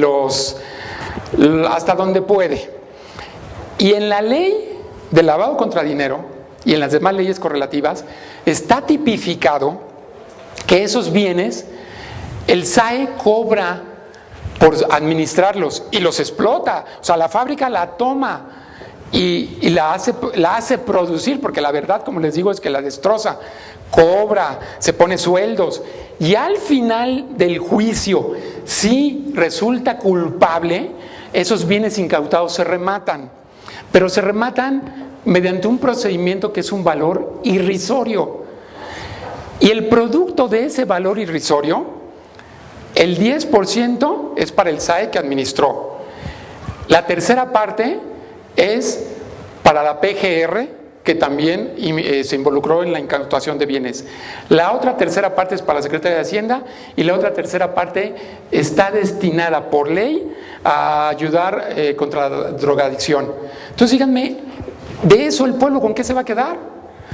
hasta donde puede. Y en la ley de lavado contra dinero y en las demás leyes correlativas está tipificado que esos bienes el SAE cobra por administrarlos y los explota. O sea, la fábrica la toma y la hace producir, porque la verdad, como les digo, es que la destroza, cobra, se pone sueldos y al final del juicio, si resulta culpable, esos bienes incautados se rematan, pero se rematan mediante un procedimiento que es un valor irrisorio. Y el producto de ese valor irrisorio, el 10% es para el SAE que administró. La tercera parte es para la PGR, que también se involucró en la incautación de bienes. La otra tercera parte es para la Secretaría de Hacienda y la otra tercera parte está destinada por ley a ayudar contra la drogadicción. Entonces díganme, de eso el pueblo, ¿con qué se va a quedar?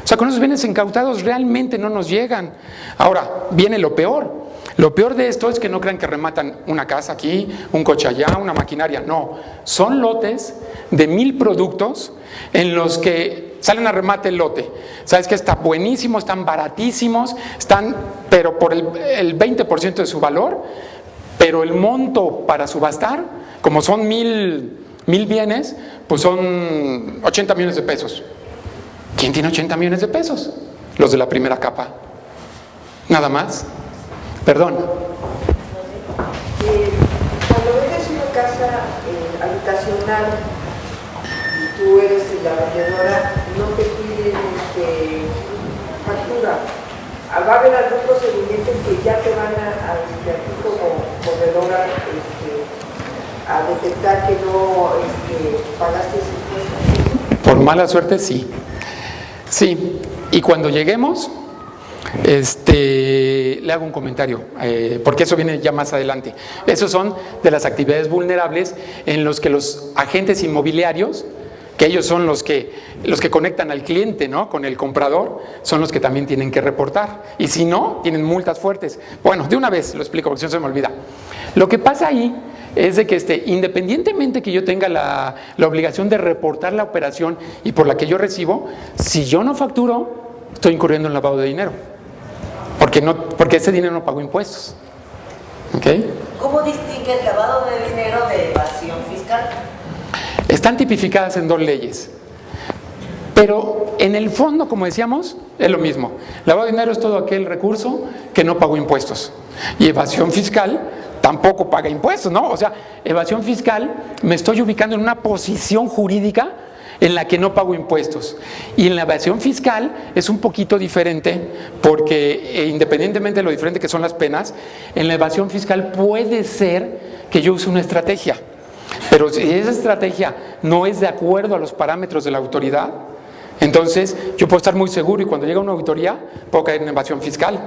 O sea, con esos bienes incautados realmente no nos llegan. Ahora, viene lo peor. Lo peor de esto es que no crean que rematan una casa aquí, un coche allá, una maquinaria. No, son lotes de 1000 productos en los que salen a remate el lote. ¿Sabes qué? Está buenísimo, están baratísimos, pero por el 20% de su valor, pero el monto para subastar, como son 1000 bienes, pues son 80 millones de pesos. ¿Quién tiene 80 millones de pesos? Los de la primera capa. Nada más. Perdón. Cuando eres una casa habitacional y tú eres la vendedora, no te piden factura. Va a haber algún procedimiento que ya te van a ti como vendedora a detectar que no pagaste ese impuesto. Por mala suerte, sí. Sí, y cuando lleguemos, le hago un comentario, porque eso viene ya más adelante. Esos son de las actividades vulnerables en los que los agentes inmobiliarios, que ellos son los que conectan al cliente, ¿no?, con el comprador, son los que también tienen que reportar. Y si no, tienen multas fuertes. Bueno, de una vez lo explico porque si no se me olvida. Lo que pasa ahí es de que independientemente que yo tenga la obligación de reportar la operación y por la que yo recibo, si yo no facturo, estoy incurriendo en lavado de dinero, porque ese dinero no pagó impuestos. ¿Okay? ¿Cómo distingue el lavado de dinero de evasión fiscal? Están tipificadas en dos leyes, pero en el fondo, como decíamos, es lo mismo. Lavado de dinero es todo aquel recurso que no pagó impuestos, y evasión fiscal tampoco paga impuestos, ¿no? O sea, evasión fiscal, me estoy ubicando en una posición jurídica en la que no pago impuestos. Y en la evasión fiscal es un poquito diferente, porque independientemente de lo diferente que son las penas, en la evasión fiscal puede ser que yo use una estrategia, pero si esa estrategia no es de acuerdo a los parámetros de la autoridad, entonces yo puedo estar muy seguro y cuando llega una auditoría puedo caer en evasión fiscal.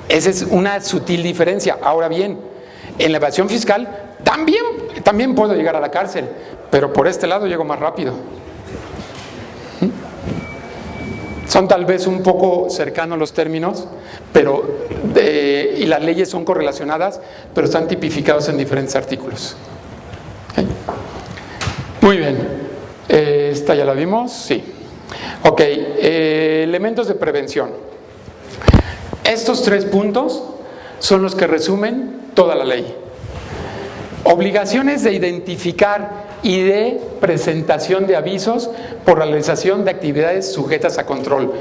Esa es una sutil diferencia. Ahora bien, en la evasión fiscal también puedo llegar a la cárcel, pero por este lado llego más rápido. Son tal vez un poco cercanos los términos, y las leyes son correlacionadas, pero están tipificados en diferentes artículos. ¿Okay? Muy bien. Esta ya la vimos, sí. Ok, elementos de prevención. Estos 3 puntos son los que resumen toda la ley. Obligaciones de identificar y de presentación de avisos por realización de actividades sujetas a control.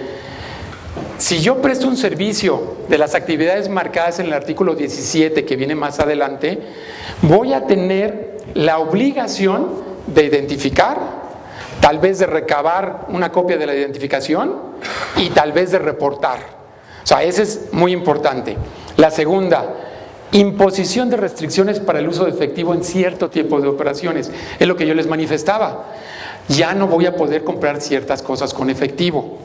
Si yo presto un servicio de las actividades marcadas en el artículo 17, que viene más adelante, voy a tener la obligación de identificar, tal vez de recabar una copia de la identificación y tal vez de reportar. O sea, ese es muy importante. La segunda, imposición de restricciones para el uso de efectivo en cierto tipo de operaciones. Es lo que yo les manifestaba. Ya no voy a poder comprar ciertas cosas con efectivo.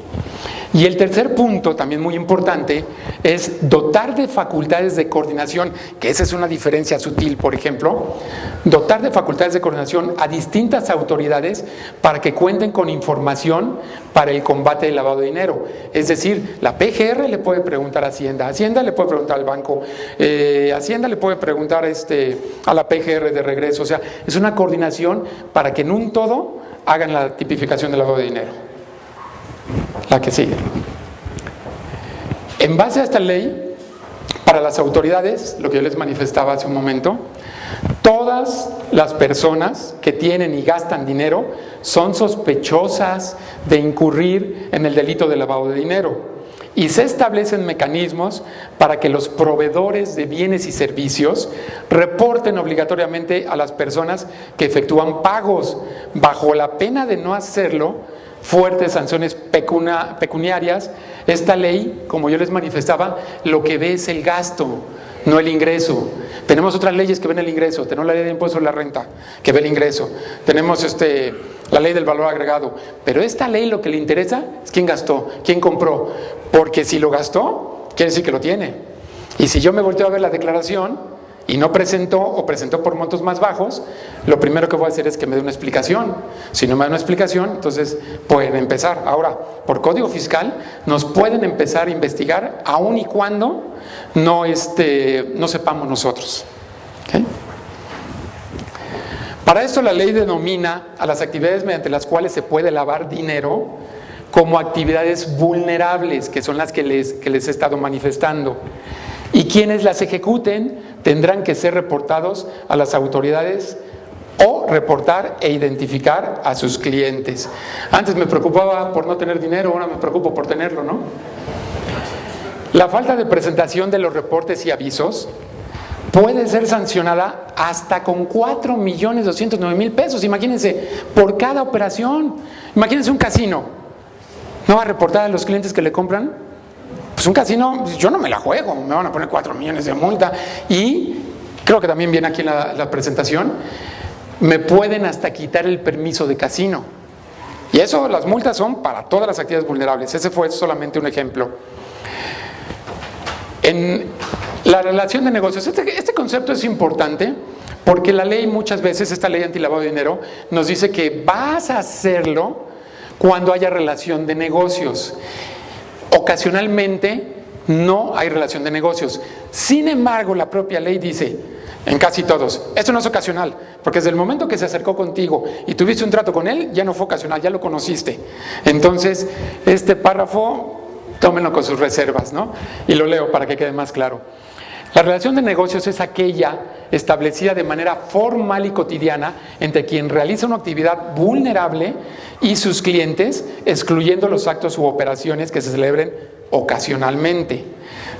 Y el tercer punto, también muy importante, es dotar de facultades de coordinación, que esa es una diferencia sutil, por ejemplo, dotar de facultades de coordinación a distintas autoridades para que cuenten con información para el combate del lavado de dinero. Es decir, la PGR le puede preguntar a Hacienda, Hacienda le puede preguntar al banco, Hacienda le puede preguntar a la PGR de regreso. O sea, es una coordinación para que en un todo hagan la tipificación del lavado de dinero. La que sigue. En base a esta ley, para las autoridades, lo que yo les manifestaba hace un momento, todas las personas que tienen y gastan dinero son sospechosas de incurrir en el delito de lavado de dinero. Y se establecen mecanismos para que los proveedores de bienes y servicios reporten obligatoriamente a las personas que efectúan pagos, bajo la pena de no hacerlo, fuertes sanciones pecuniarias. Esta ley, como yo les manifestaba, lo que ve es el gasto, no el ingreso. Tenemos otras leyes que ven el ingreso. Tenemos la ley de impuesto sobre la renta, que ve el ingreso. Tenemos la ley del valor agregado. Pero esta ley lo que le interesa es quién gastó, quién compró. Porque si lo gastó, quiere decir que lo tiene. Y si yo me volteo a ver la declaración y no presentó o presentó por montos más bajos, lo primero que voy a hacer es que me dé una explicación. Si no me da una explicación, entonces pueden empezar. Ahora, por código fiscal nos pueden empezar a investigar aun y cuando no sepamos nosotros. ¿Okay? Para esto la ley denomina a las actividades mediante las cuales se puede lavar dinero como actividades vulnerables, que son las que les he estado manifestando. Y quienes las ejecuten tendrán que ser reportados a las autoridades o reportar e identificar a sus clientes. Antes me preocupaba por no tener dinero, ahora me preocupo por tenerlo, ¿no? La falta de presentación de los reportes y avisos puede ser sancionada hasta con 4.209.000 pesos. Imagínense, por cada operación. Imagínense un casino. ¿No va a reportar a los clientes que le compran? Pues un casino, yo no me la juego, me van a poner 4 millones de multa. Y creo que también viene aquí en la presentación, me pueden hasta quitar el permiso de casino. Y eso, las multas son para todas las actividades vulnerables. Ese fue solamente un ejemplo. En la relación de negocios, este concepto es importante porque la ley muchas veces, esta ley antilavado de dinero, nos dice que vas a hacerlo cuando haya relación de negocios. Ocasionalmente no hay relación de negocios. Sin embargo, la propia ley dice en casi todos. Esto no es ocasional, porque desde el momento que se acercó contigo y tuviste un trato con él, ya no fue ocasional, ya lo conociste. Entonces, este párrafo, tómenlo con sus reservas, ¿no? Y lo leo para que quede más claro. La relación de negocios es aquella establecida de manera formal y cotidiana entre quien realiza una actividad vulnerable y sus clientes, excluyendo los actos u operaciones que se celebren ocasionalmente,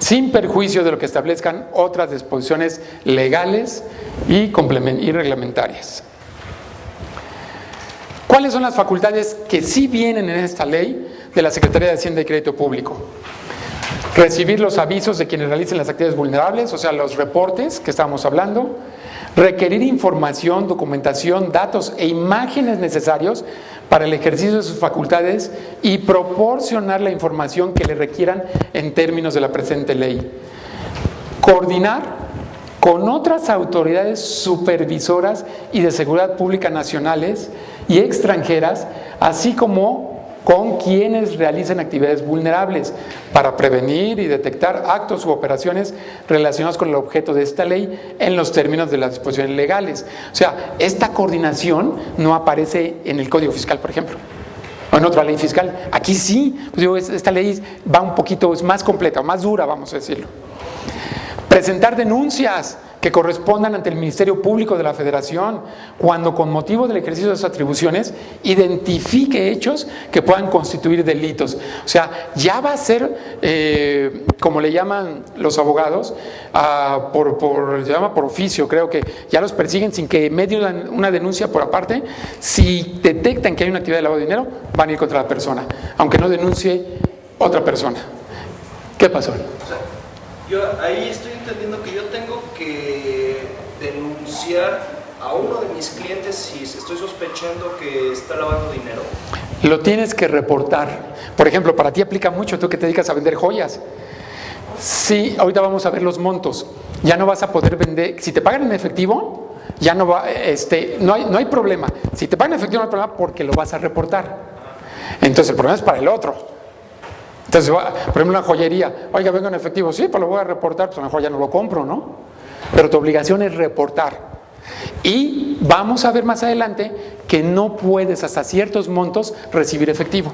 sin perjuicio de lo que establezcan otras disposiciones legales y reglamentarias. ¿Cuáles son las facultades que sí vienen en esta ley de la Secretaría de Hacienda y Crédito Público? Recibir los avisos de quienes realicen las actividades vulnerables, o sea, los reportes que estábamos hablando, requerir información, documentación, datos e imágenes necesarios para el ejercicio de sus facultades y proporcionar la información que le requieran en términos de la presente ley. Coordinar con otras autoridades supervisoras y de seguridad pública nacionales y extranjeras, así como con quienes realicen actividades vulnerables para prevenir y detectar actos u operaciones relacionados con el objeto de esta ley en los términos de las disposiciones legales. O sea, esta coordinación no aparece en el Código Fiscal, por ejemplo, o en otra ley fiscal. Aquí sí, pues digo, esta ley va un poquito, es más completa, más dura, vamos a decirlo. Presentar denuncias que correspondan ante el Ministerio Público de la Federación cuando, con motivo del ejercicio de sus atribuciones, identifique hechos que puedan constituir delitos. O sea, ya va a ser, como le llaman los abogados, se llama por oficio, creo que ya los persiguen sin que medie una denuncia por aparte. Si detectan que hay una actividad de lavado de dinero, van a ir contra la persona, aunque no denuncie otra persona. ¿Qué pasó? Yo ahí estoy entendiendo que yo tengo que denunciar a uno de mis clientes si estoy sospechando que está lavando dinero. Lo tienes que reportar. Por ejemplo, para ti aplica mucho, tú que te dedicas a vender joyas. Sí, ahorita vamos a ver los montos. Ya no vas a poder vender, si te pagan en efectivo, ya no va, no hay problema. Si te pagan en efectivo no hay problema porque lo vas a reportar. Entonces el problema es para el otro. Entonces, por ejemplo, una joyería, oiga, vengo en efectivo, sí, pues lo voy a reportar, pues a lo mejor ya no lo compro, ¿no? Pero tu obligación es reportar. Y vamos a ver más adelante que no puedes hasta ciertos montos recibir efectivo.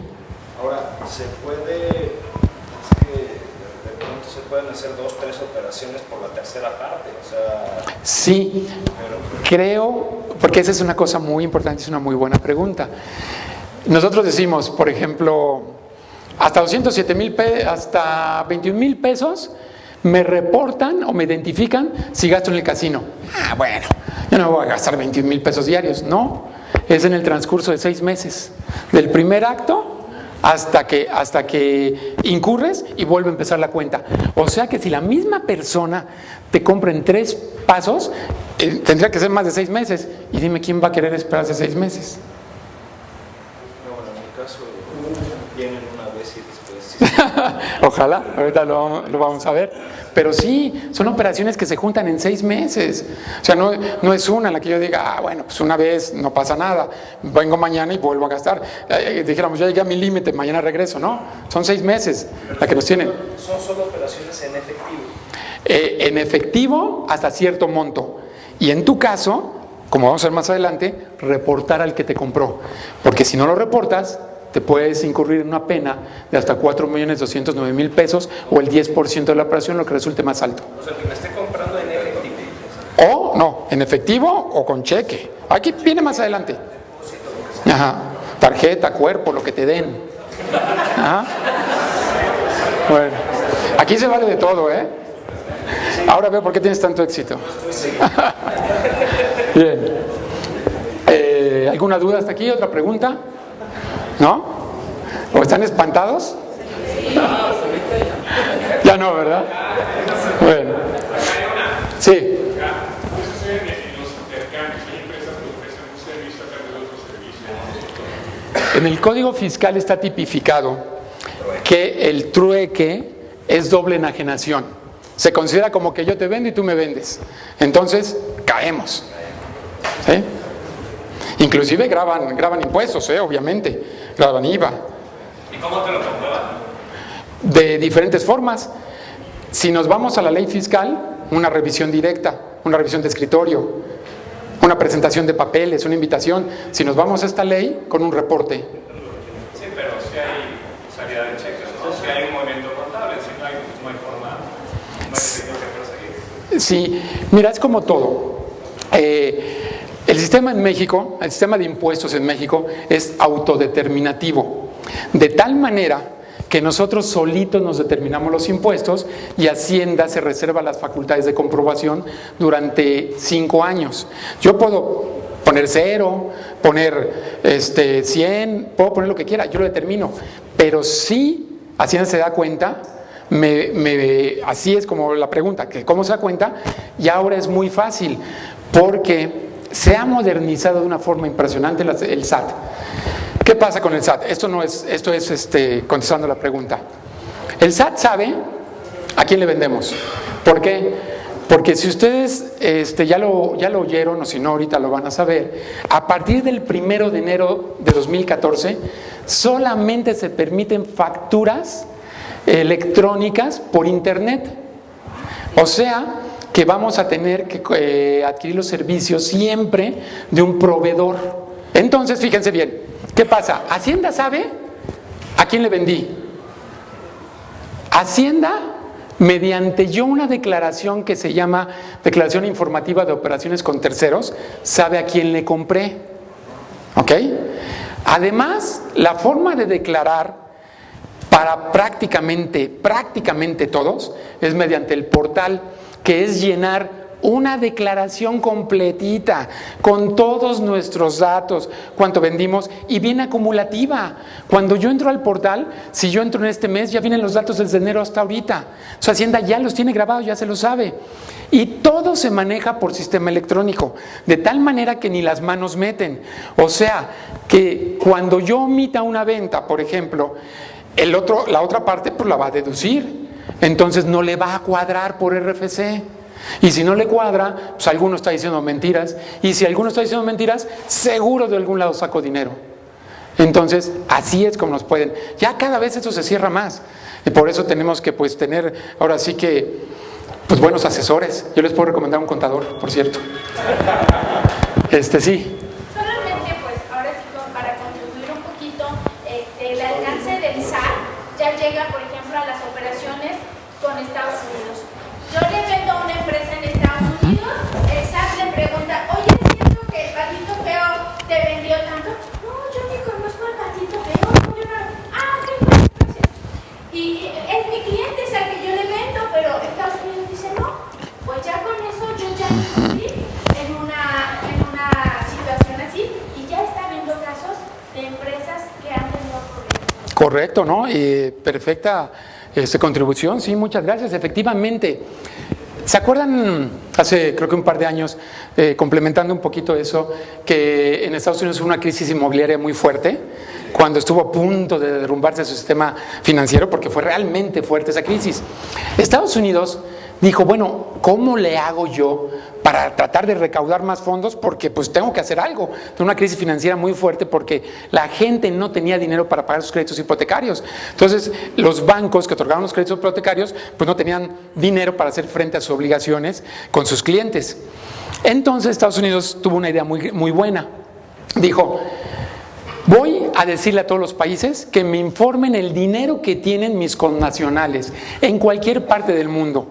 Ahora, se pueden hacer 2, 3 operaciones por la tercera parte, o sea... Sí, creo, porque esa es una cosa muy importante, es una muy buena pregunta. Nosotros decimos, por ejemplo... Hasta 207,000 pesos, hasta 21,000 pesos me reportan o me identifican si gasto en el casino. Ah, bueno, yo no voy a gastar 21,000 pesos diarios, no. Es en el transcurso de 6 meses. Del primer acto hasta que incurres y vuelve a empezar la cuenta. O sea que si la misma persona te compra en 3 pasos, tendría que ser más de 6 meses. Y dime quién va a querer esperarse 6 meses. No, bueno, en mi caso vienen una vez y después... Ojalá, ahorita lo vamos a ver. Pero sí, son operaciones que se juntan en 6 meses. O sea, no es una en la que yo diga, bueno, pues una vez no pasa nada, vengo mañana y vuelvo a gastar. Dijéramos, ya llegué a mi límite, mañana regreso, ¿no? Son 6 meses la que nos tienen. Son solo operaciones en efectivo. En efectivo hasta cierto monto. Y en tu caso, como vamos a ver más adelante, reportar al que te compró. Porque si no lo reportas, te puedes incurrir en una pena de hasta 4,209,000 pesos o el 10% de la operación, lo que resulte más alto. O sea, que me esté comprando en efectivo. O no, en efectivo o con cheque. Aquí viene más adelante. Ajá. Tarjeta, cuerpo, lo que te den. Ajá. Bueno, aquí se vale de todo, ¿eh? Ahora veo por qué tienes tanto éxito. Bien. ¿Alguna duda hasta aquí? ¿Otra pregunta? ¿No? ¿O están espantados? Ya no, ¿verdad? Bueno. Sí. En el Código Fiscal está tipificado que el trueque es doble enajenación. Se considera como que yo te vendo y tú me vendes. Entonces, caemos. ¿Sí? Inclusive graban impuestos, obviamente. Graban IVA. ¿Y cómo te lo comprueban? De diferentes formas. Si nos vamos a la ley fiscal, una revisión directa. una revisión de escritorio, una presentación de papeles, una invitación. Si nos vamos a esta ley, con un reporte. Sí, pero si hay salida de cheques, ¿no? Si hay un movimiento contable, si no hay forma, no hay delito que perseguir. Sí, mira, es como todo. El sistema en México, el sistema de impuestos en México es autodeterminativo, de tal manera que nosotros solitos nos determinamos los impuestos y Hacienda se reserva las facultades de comprobación durante 5 años. Yo puedo poner 0, poner 100, puedo poner lo que quiera, yo lo determino, pero si Hacienda se da cuenta, así es como la pregunta, que ¿cómo se da cuenta? Y ahora es muy fácil, porque se ha modernizado de una forma impresionante el SAT. ¿Qué pasa con el SAT? Esto es contestando la pregunta. El SAT sabe a quién le vendemos. ¿Por qué? Porque si ustedes ya lo oyeron, o si no ahorita lo van a saber, a partir del 1 de enero de 2014 solamente se permiten facturas electrónicas por internet. O sea que vamos a tener que adquirir los servicios siempre de un proveedor. Entonces, fíjense bien, ¿qué pasa? Hacienda sabe a quién le vendí. Hacienda, mediante yo una declaración que se llama Declaración Informativa de Operaciones con Terceros, sabe a quién le compré. ¿Ok? Además, la forma de declarar para prácticamente todos es mediante el portal, que es llenar una declaración completita con todos nuestros datos, cuánto vendimos, y viene acumulativa. Cuando yo entro al portal, si yo entro en este mes, ya vienen los datos desde enero hasta ahorita. Su Hacienda ya los tiene grabados, ya se lo sabe. Y todo se maneja por sistema electrónico, de tal manera que ni las manos meten. O sea, que cuando yo omita una venta, por ejemplo, la otra parte pues la va a deducir. Entonces no le va a cuadrar por RFC. Y si no le cuadra, pues alguno está diciendo mentiras. Y si alguno está diciendo mentiras, seguro de algún lado saco dinero. Entonces, así es como nos pueden. Ya cada vez esto se cierra más. Y por eso tenemos que pues tener, ahora sí que, pues buenos asesores. Yo les puedo recomendar un contador, por cierto. Sí. Solamente pues, ahora sí para contribuir un poquito, el alcance del SAT ya llega, por ejemplo, a las operaciones con Estados Unidos. Yo le vendo a una empresa en Estados Unidos, el SAT le pregunta, oye, ¿es cierto que el patito feo te vendió tanto? No, yo ni conozco al patito feo. Yo no. Ah, ok, gracias. Y es mi cliente, es al que yo le vendo, pero Estados Unidos dice no. Pues ya con eso yo ya me metí en una situación así y ya está habiendo casos de empresas que han tenido problemas. Correcto, ¿no? Perfecta contribución, sí, muchas gracias. Efectivamente, ¿se acuerdan hace creo que un par de años, complementando un poquito eso, que en Estados Unidos hubo una crisis inmobiliaria muy fuerte, cuando estuvo a punto de derrumbarse su sistema financiero, porque fue realmente fuerte esa crisis? Estados Unidos dijo, bueno, ¿cómo le hago yo para tratar de recaudar más fondos? Porque pues tengo que hacer algo. Fue una crisis financiera muy fuerte porque la gente no tenía dinero para pagar sus créditos hipotecarios. Entonces, los bancos que otorgaban los créditos hipotecarios pues no tenían dinero para hacer frente a sus obligaciones con sus clientes. Entonces, Estados Unidos tuvo una idea muy buena. Dijo, voy a decirle a todos los países que me informen el dinero que tienen mis connacionales en cualquier parte del mundo.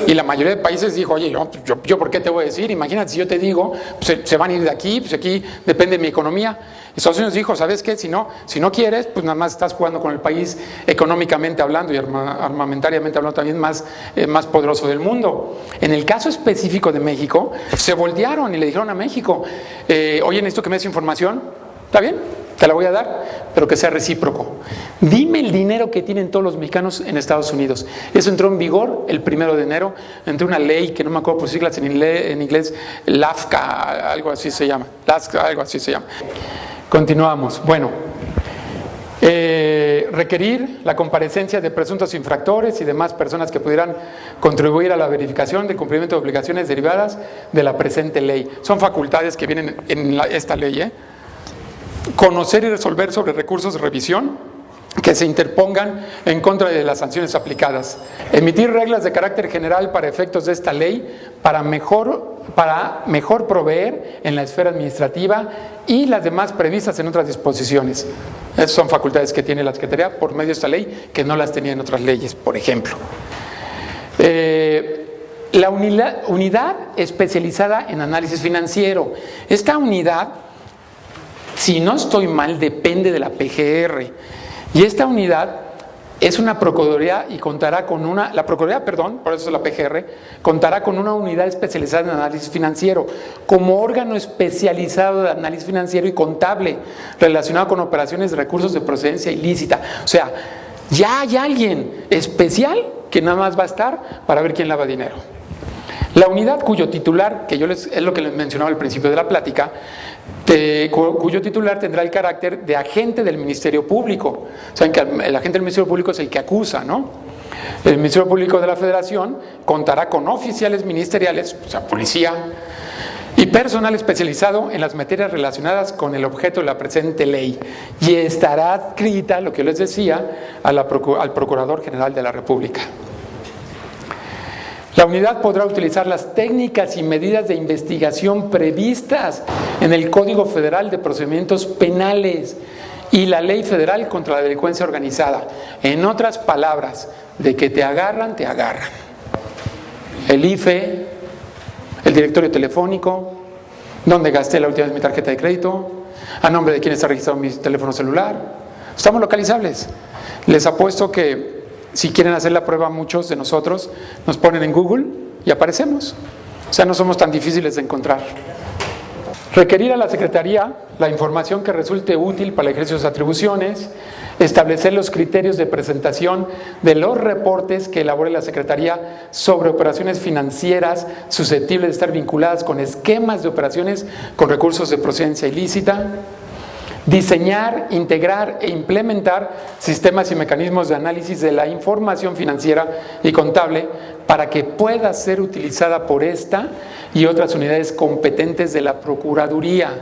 Y la mayoría de países dijo, oye, yo ¿por qué te voy a decir? Imagínate, si yo te digo, pues se van a ir de aquí, pues aquí depende de mi economía. Estados Unidos dijo, ¿sabes qué? Si no quieres, pues nada más estás jugando con el país económicamente hablando y armamentariamente hablando también más poderoso del mundo. En el caso específico de México, se voltearon y le dijeron a México, oye, necesito que me des información. ¿Está bien? Te la voy a dar, pero que sea recíproco. Dime el dinero que tienen todos los mexicanos en Estados Unidos. Eso entró en vigor el 1 de enero, entre una ley que no me acuerdo por siglas en inglés, LAFCA, algo así se llama. Continuamos. Bueno, requerir la comparecencia de presuntos infractores y demás personas que pudieran contribuir a la verificación del cumplimiento de obligaciones derivadas de la presente ley. Son facultades que vienen en esta ley, Conocer y resolver sobre recursos de revisión que se interpongan en contra de las sanciones aplicadas. Emitir reglas de carácter general para efectos de esta ley para mejor proveer en la esfera administrativa y las demás previstas en otras disposiciones. Esas son facultades que tiene la Secretaría por medio de esta ley que no las tenía en otras leyes, por ejemplo. La unidad especializada en análisis financiero. Esta unidad, si no estoy mal, depende de la PGR. Y esta unidad es una procuraduría y contará con la procuraduría, por eso es la PGR, contará con una unidad especializada en análisis financiero, como órgano especializado de análisis financiero y contable relacionado con operaciones de recursos de procedencia ilícita. O sea, ya hay alguien especial que nada más va a estar para ver quién lava dinero. La unidad cuyo titular, que es lo que les mencionaba al principio de la plática, cuyo titular tendrá el carácter de agente del Ministerio Público. Saben que el agente del Ministerio Público es el que acusa, ¿no? El Ministerio Público de la Federación contará con oficiales ministeriales, o sea, policía, y personal especializado en las materias relacionadas con el objeto de la presente ley, y estará adscrita, lo que yo les decía, al Procurador General de la República. La unidad podrá utilizar las técnicas y medidas de investigación previstas en el Código Federal de Procedimientos Penales y la Ley Federal contra la Delincuencia Organizada. En otras palabras, de que te agarran, te agarran. El IFE, el directorio telefónico, dónde gasté la última vez mi tarjeta de crédito, a nombre de quién está registrado mi teléfono celular. Estamos localizables. Les apuesto que si quieren hacer la prueba, muchos de nosotros nos ponen en Google y aparecemos. O sea, no somos tan difíciles de encontrar. Requerir a la Secretaría la información que resulte útil para el ejercicio de sus atribuciones, establecer los criterios de presentación de los reportes que elabore la Secretaría sobre operaciones financieras susceptibles de estar vinculadas con esquemas de operaciones con recursos de procedencia ilícita, diseñar, integrar e implementar sistemas y mecanismos de análisis de la información financiera y contable para que pueda ser utilizada por esta y otras unidades competentes de la Procuraduría,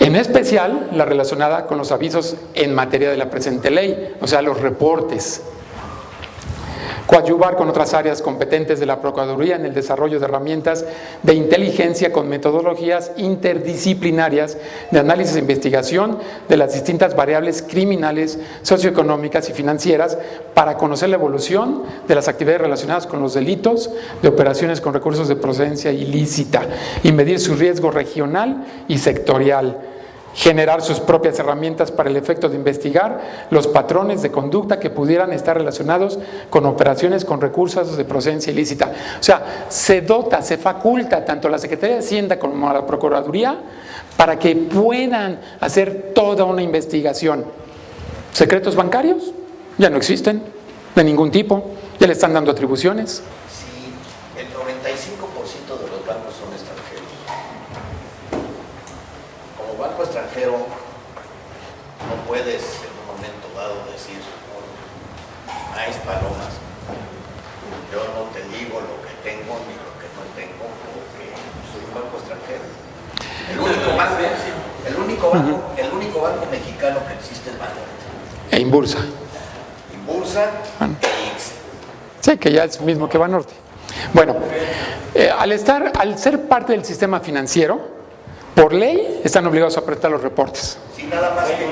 en especial la relacionada con los avisos en materia de la presente ley, o sea, los reportes. Coadyuvar con otras áreas competentes de la Procuraduría en el desarrollo de herramientas de inteligencia con metodologías interdisciplinarias de análisis e investigación de las distintas variables criminales, socioeconómicas y financieras para conocer la evolución de las actividades relacionadas con los delitos de operaciones con recursos de procedencia ilícita y medir su riesgo regional y sectorial. Generar sus propias herramientas para el efecto de investigar los patrones de conducta que pudieran estar relacionados con operaciones con recursos de procedencia ilícita. O sea, se dota, se faculta tanto a la Secretaría de Hacienda como a la Procuraduría para que puedan hacer toda una investigación. ¿Secretos bancarios? Ya no existen, de ningún tipo, ya le están dando atribuciones. Sí, el 95% de los bancos son extranjeros. Como banco extranjero no puedes en un momento dado decir, maíz palomas, yo no te digo lo que tengo ni lo que no tengo porque soy un banco extranjero. El único banco mexicano que existe es Banorte. E Inbursa. Inbursa e IX. Sí, que ya es mismo que Banorte. Bueno, al ser parte del sistema financiero, por ley están obligados a prestar los reportes. Sí, nada más que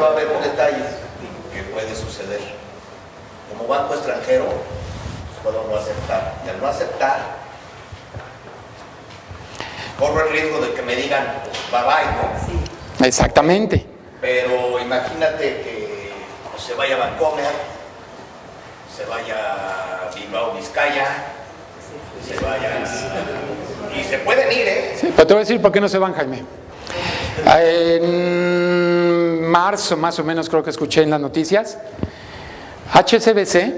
va a haber un detalle que puede suceder. Como banco extranjero, puedo no aceptar. Y al no aceptar, corro el riesgo de que me digan, pues, bye bye, ¿no? Sí. Exactamente. Pero imagínate que pues, se vaya a Bancomer, se vaya a Bilbao, Vizcaya, se vaya... Y se pueden ir, ¿eh? Sí, pero te voy a decir por qué no se van, Jaime. En marzo, más o menos, creo que escuché en las noticias, HSBC,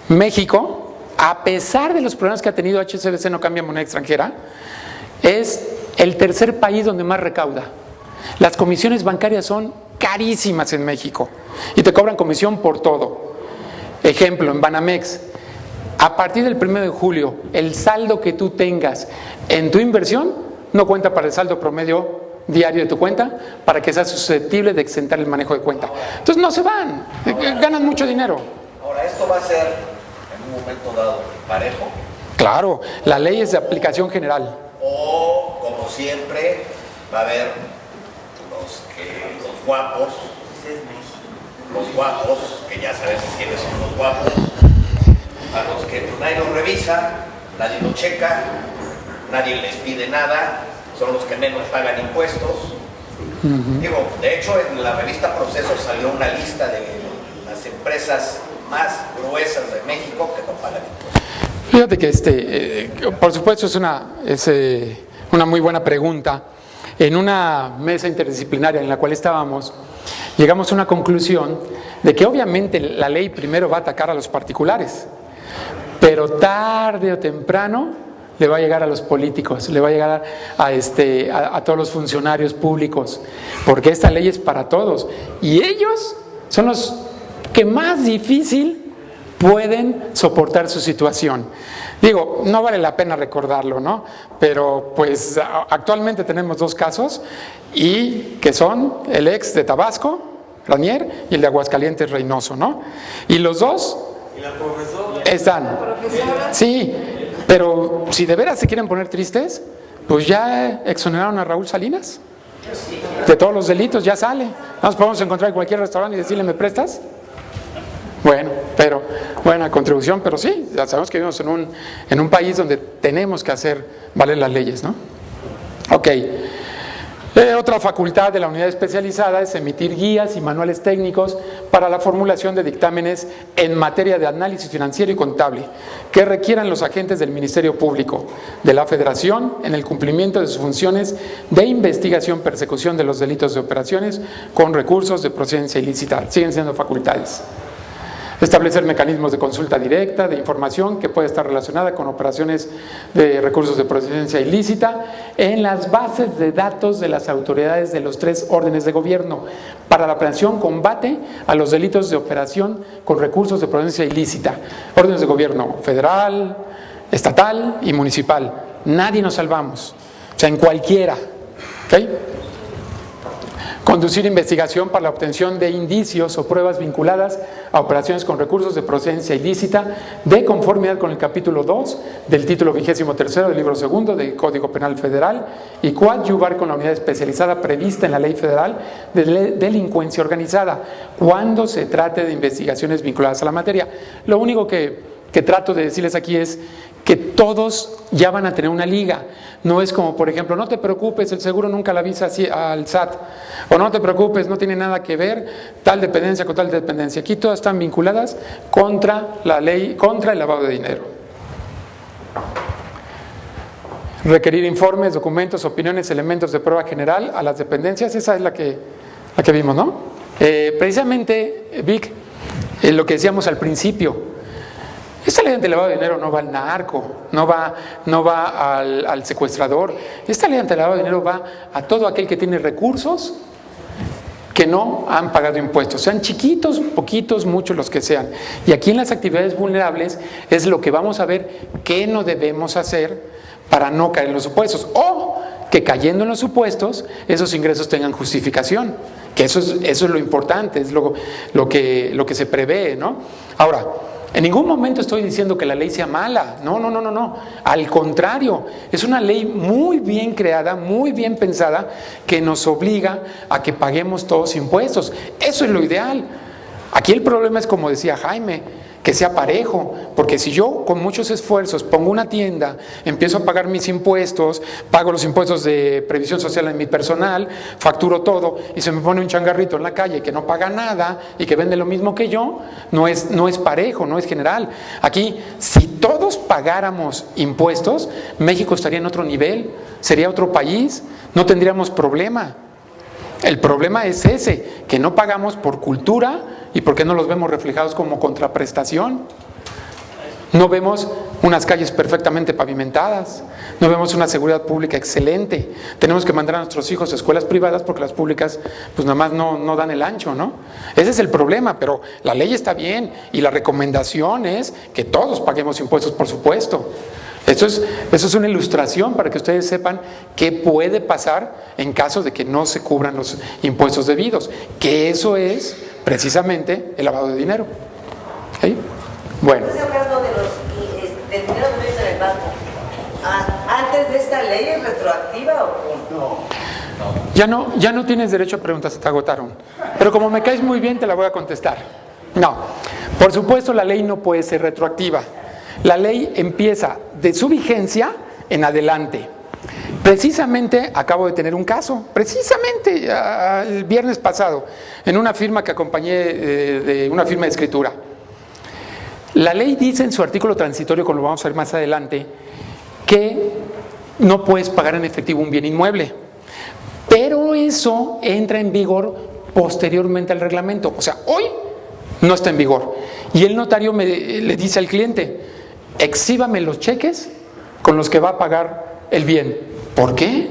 México, a pesar de los problemas que ha tenido HSBC, no cambia moneda extranjera, es el tercer país donde más recauda. Las comisiones bancarias son carísimas en México y te cobran comisión por todo. Ejemplo, en Banamex, a partir del 1 de julio, el saldo que tú tengas en tu inversión no cuenta para el saldo promedio diario de tu cuenta para que seas susceptible de exentar el manejo de cuenta. Entonces no se van, ganan mucho dinero. Ahora, esto va a ser en un momento dado parejo. Claro, la ley es de aplicación general. O, como siempre, va a haber los guapos, que ya sabemos quiénes son los guapos, a los que pues, nadie los revisa, nadie los checa, nadie les pide nada, son los que menos pagan impuestos. Digo, de hecho, en la revista Proceso salió una lista de las empresas más gruesas de México que no pagan impuestos. Fíjate que por supuesto es una muy buena pregunta. En una mesa interdisciplinaria en la cual estábamos, llegamos a una conclusión de que obviamente la ley primero va a atacar a los particulares, pero tarde o temprano le va a llegar a los políticos, le va a llegar a todos los funcionarios públicos, porque esta ley es para todos y ellos son los que más difícil pueden soportar su situación. Digo, no vale la pena recordarlo, ¿no? Pero pues actualmente tenemos dos casos y que son el ex de Tabasco, Ranier, y el de Aguascalientes, Reynoso, ¿no? Y los dos están. Sí, pero si de veras se quieren poner tristes, pues ya exoneraron a Raúl Salinas de todos los delitos, ya sale. Nos podemos encontrar en cualquier restaurante y decirle, ¿me prestas? Bueno, pero buena contribución, pero sí, ya sabemos que vivimos en un país donde tenemos que hacer valer las leyes, ¿no? Ok. Otra facultad de la unidad especializada es emitir guías y manuales técnicos para la formulación de dictámenes en materia de análisis financiero y contable que requieran los agentes del Ministerio Público de la Federación en el cumplimiento de sus funciones de investigación, persecución de los delitos de operaciones con recursos de procedencia ilícita. Siguen siendo facultades. Establecer mecanismos de consulta directa de información que puede estar relacionada con operaciones de recursos de procedencia ilícita en las bases de datos de las autoridades de los 3 órdenes de gobierno para la prevención, combate a los delitos de operación con recursos de procedencia ilícita. Órdenes de gobierno federal, estatal y municipal. Nadie nos salvamos, o sea, en cualquiera. ¿Okay? Conducir investigación para la obtención de indicios o pruebas vinculadas a operaciones con recursos de procedencia ilícita de conformidad con el capítulo 2 del título 23 del libro 2 del Código Penal Federal y coadyuvar con la unidad especializada prevista en la Ley Federal de Delincuencia Organizada cuando se trate de investigaciones vinculadas a la materia. Lo único que trato de decirles aquí es que todos ya van a tener una liga. No es como, por ejemplo, no te preocupes, el seguro nunca la avisa al SAT. O no te preocupes, no tiene nada que ver tal dependencia con tal dependencia. Aquí todas están vinculadas contra la ley, contra el lavado de dinero. Requerir informes, documentos, opiniones, elementos de prueba general a las dependencias. Esa es la que vimos, ¿no? Precisamente, Vic, lo que decíamos al principio. Esta ley de lavado de dinero no va al narco, no va al secuestrador. Esta ley de lavado de dinero va a todo aquel que tiene recursos que no han pagado impuestos, sean chiquitos, poquitos, muchos, los que sean. Y aquí en las actividades vulnerables es lo que vamos a ver qué no debemos hacer para no caer en los supuestos, o que cayendo en los supuestos esos ingresos tengan justificación, que eso es lo importante, es lo que se prevé, ¿no? Ahora, en ningún momento estoy diciendo que la ley sea mala, no. Al contrario, es una ley muy bien creada, muy bien pensada, que nos obliga a que paguemos todos impuestos. Eso es lo ideal. Aquí el problema es, como decía Jaime, que sea parejo, porque si yo con muchos esfuerzos pongo una tienda, empiezo a pagar mis impuestos, pago los impuestos de previsión social en mi personal, facturo todo, y se me pone un changarrito en la calle que no paga nada y que vende lo mismo que yo, no es parejo, no es general. Aquí, si todos pagáramos impuestos, México estaría en otro nivel, sería otro país, no tendríamos problema. El problema es ese, que no pagamos por cultura y porque no los vemos reflejados como contraprestación. No vemos unas calles perfectamente pavimentadas, no vemos una seguridad pública excelente. Tenemos que mandar a nuestros hijos a escuelas privadas porque las públicas pues nada más no dan el ancho, ¿no? Ese es el problema, pero la ley está bien y la recomendación es que todos paguemos impuestos, por supuesto. Eso es una ilustración para que ustedes sepan qué puede pasar en caso de que no se cubran los impuestos debidos, que eso es precisamente el lavado de dinero. ¿Okay? Bueno. Estás hablando del dinero que ves en el banco. ¿Antes de esta ley es retroactiva o no? Ya no tienes derecho a preguntas, se te agotaron. Pero como me caes muy bien, te la voy a contestar. No, por supuesto la ley no puede ser retroactiva. La ley empieza de su vigencia en adelante. Precisamente acabo de tener un caso, precisamente el viernes pasado, en una firma que acompañé de una firma de escritura. La ley dice en su artículo transitorio, como lo vamos a ver más adelante, que no puedes pagar en efectivo un bien inmueble. Pero eso entra en vigor posteriormente al reglamento. O sea, hoy no está en vigor. Y el notario le dice al cliente: exhíbame los cheques con los que va a pagar el bien. ¿Por qué?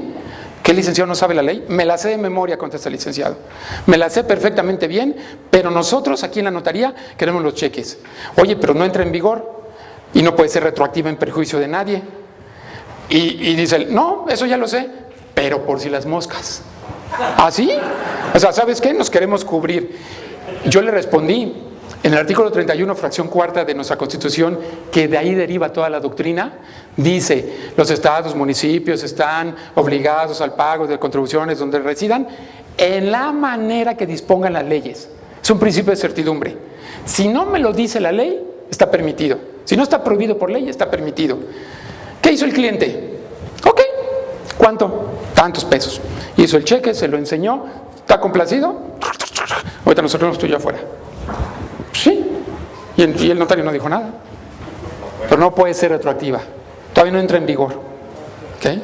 ¿Qué licenciado no sabe la ley? Me la sé de memoria, contesta el licenciado. Me la sé perfectamente bien, pero nosotros aquí en la notaría queremos los cheques. Oye, pero no entra en vigor y no puede ser retroactiva en perjuicio de nadie. Y dice él: no, eso ya lo sé, pero por si las moscas. ¿Ah, sí? O sea, ¿sabes qué? Nos queremos cubrir. Yo le respondí: en el artículo 31, fracción cuarta de nuestra Constitución, que de ahí deriva toda la doctrina, dice: los estados, municipios están obligados al pago de contribuciones donde residan en la manera que dispongan las leyes. Es un principio de certidumbre. Si no me lo dice la ley, está permitido. Si no está prohibido por ley, está permitido. ¿Qué hizo el cliente? Ok, ¿cuánto? Tantos pesos. Hizo el cheque, se lo enseñó, ¿está complacido? Ahorita nosotros tenemos tuyo afuera. Sí, y el notario no dijo nada. Pero no puede ser retroactiva. Todavía no entra en vigor. ¿Okay?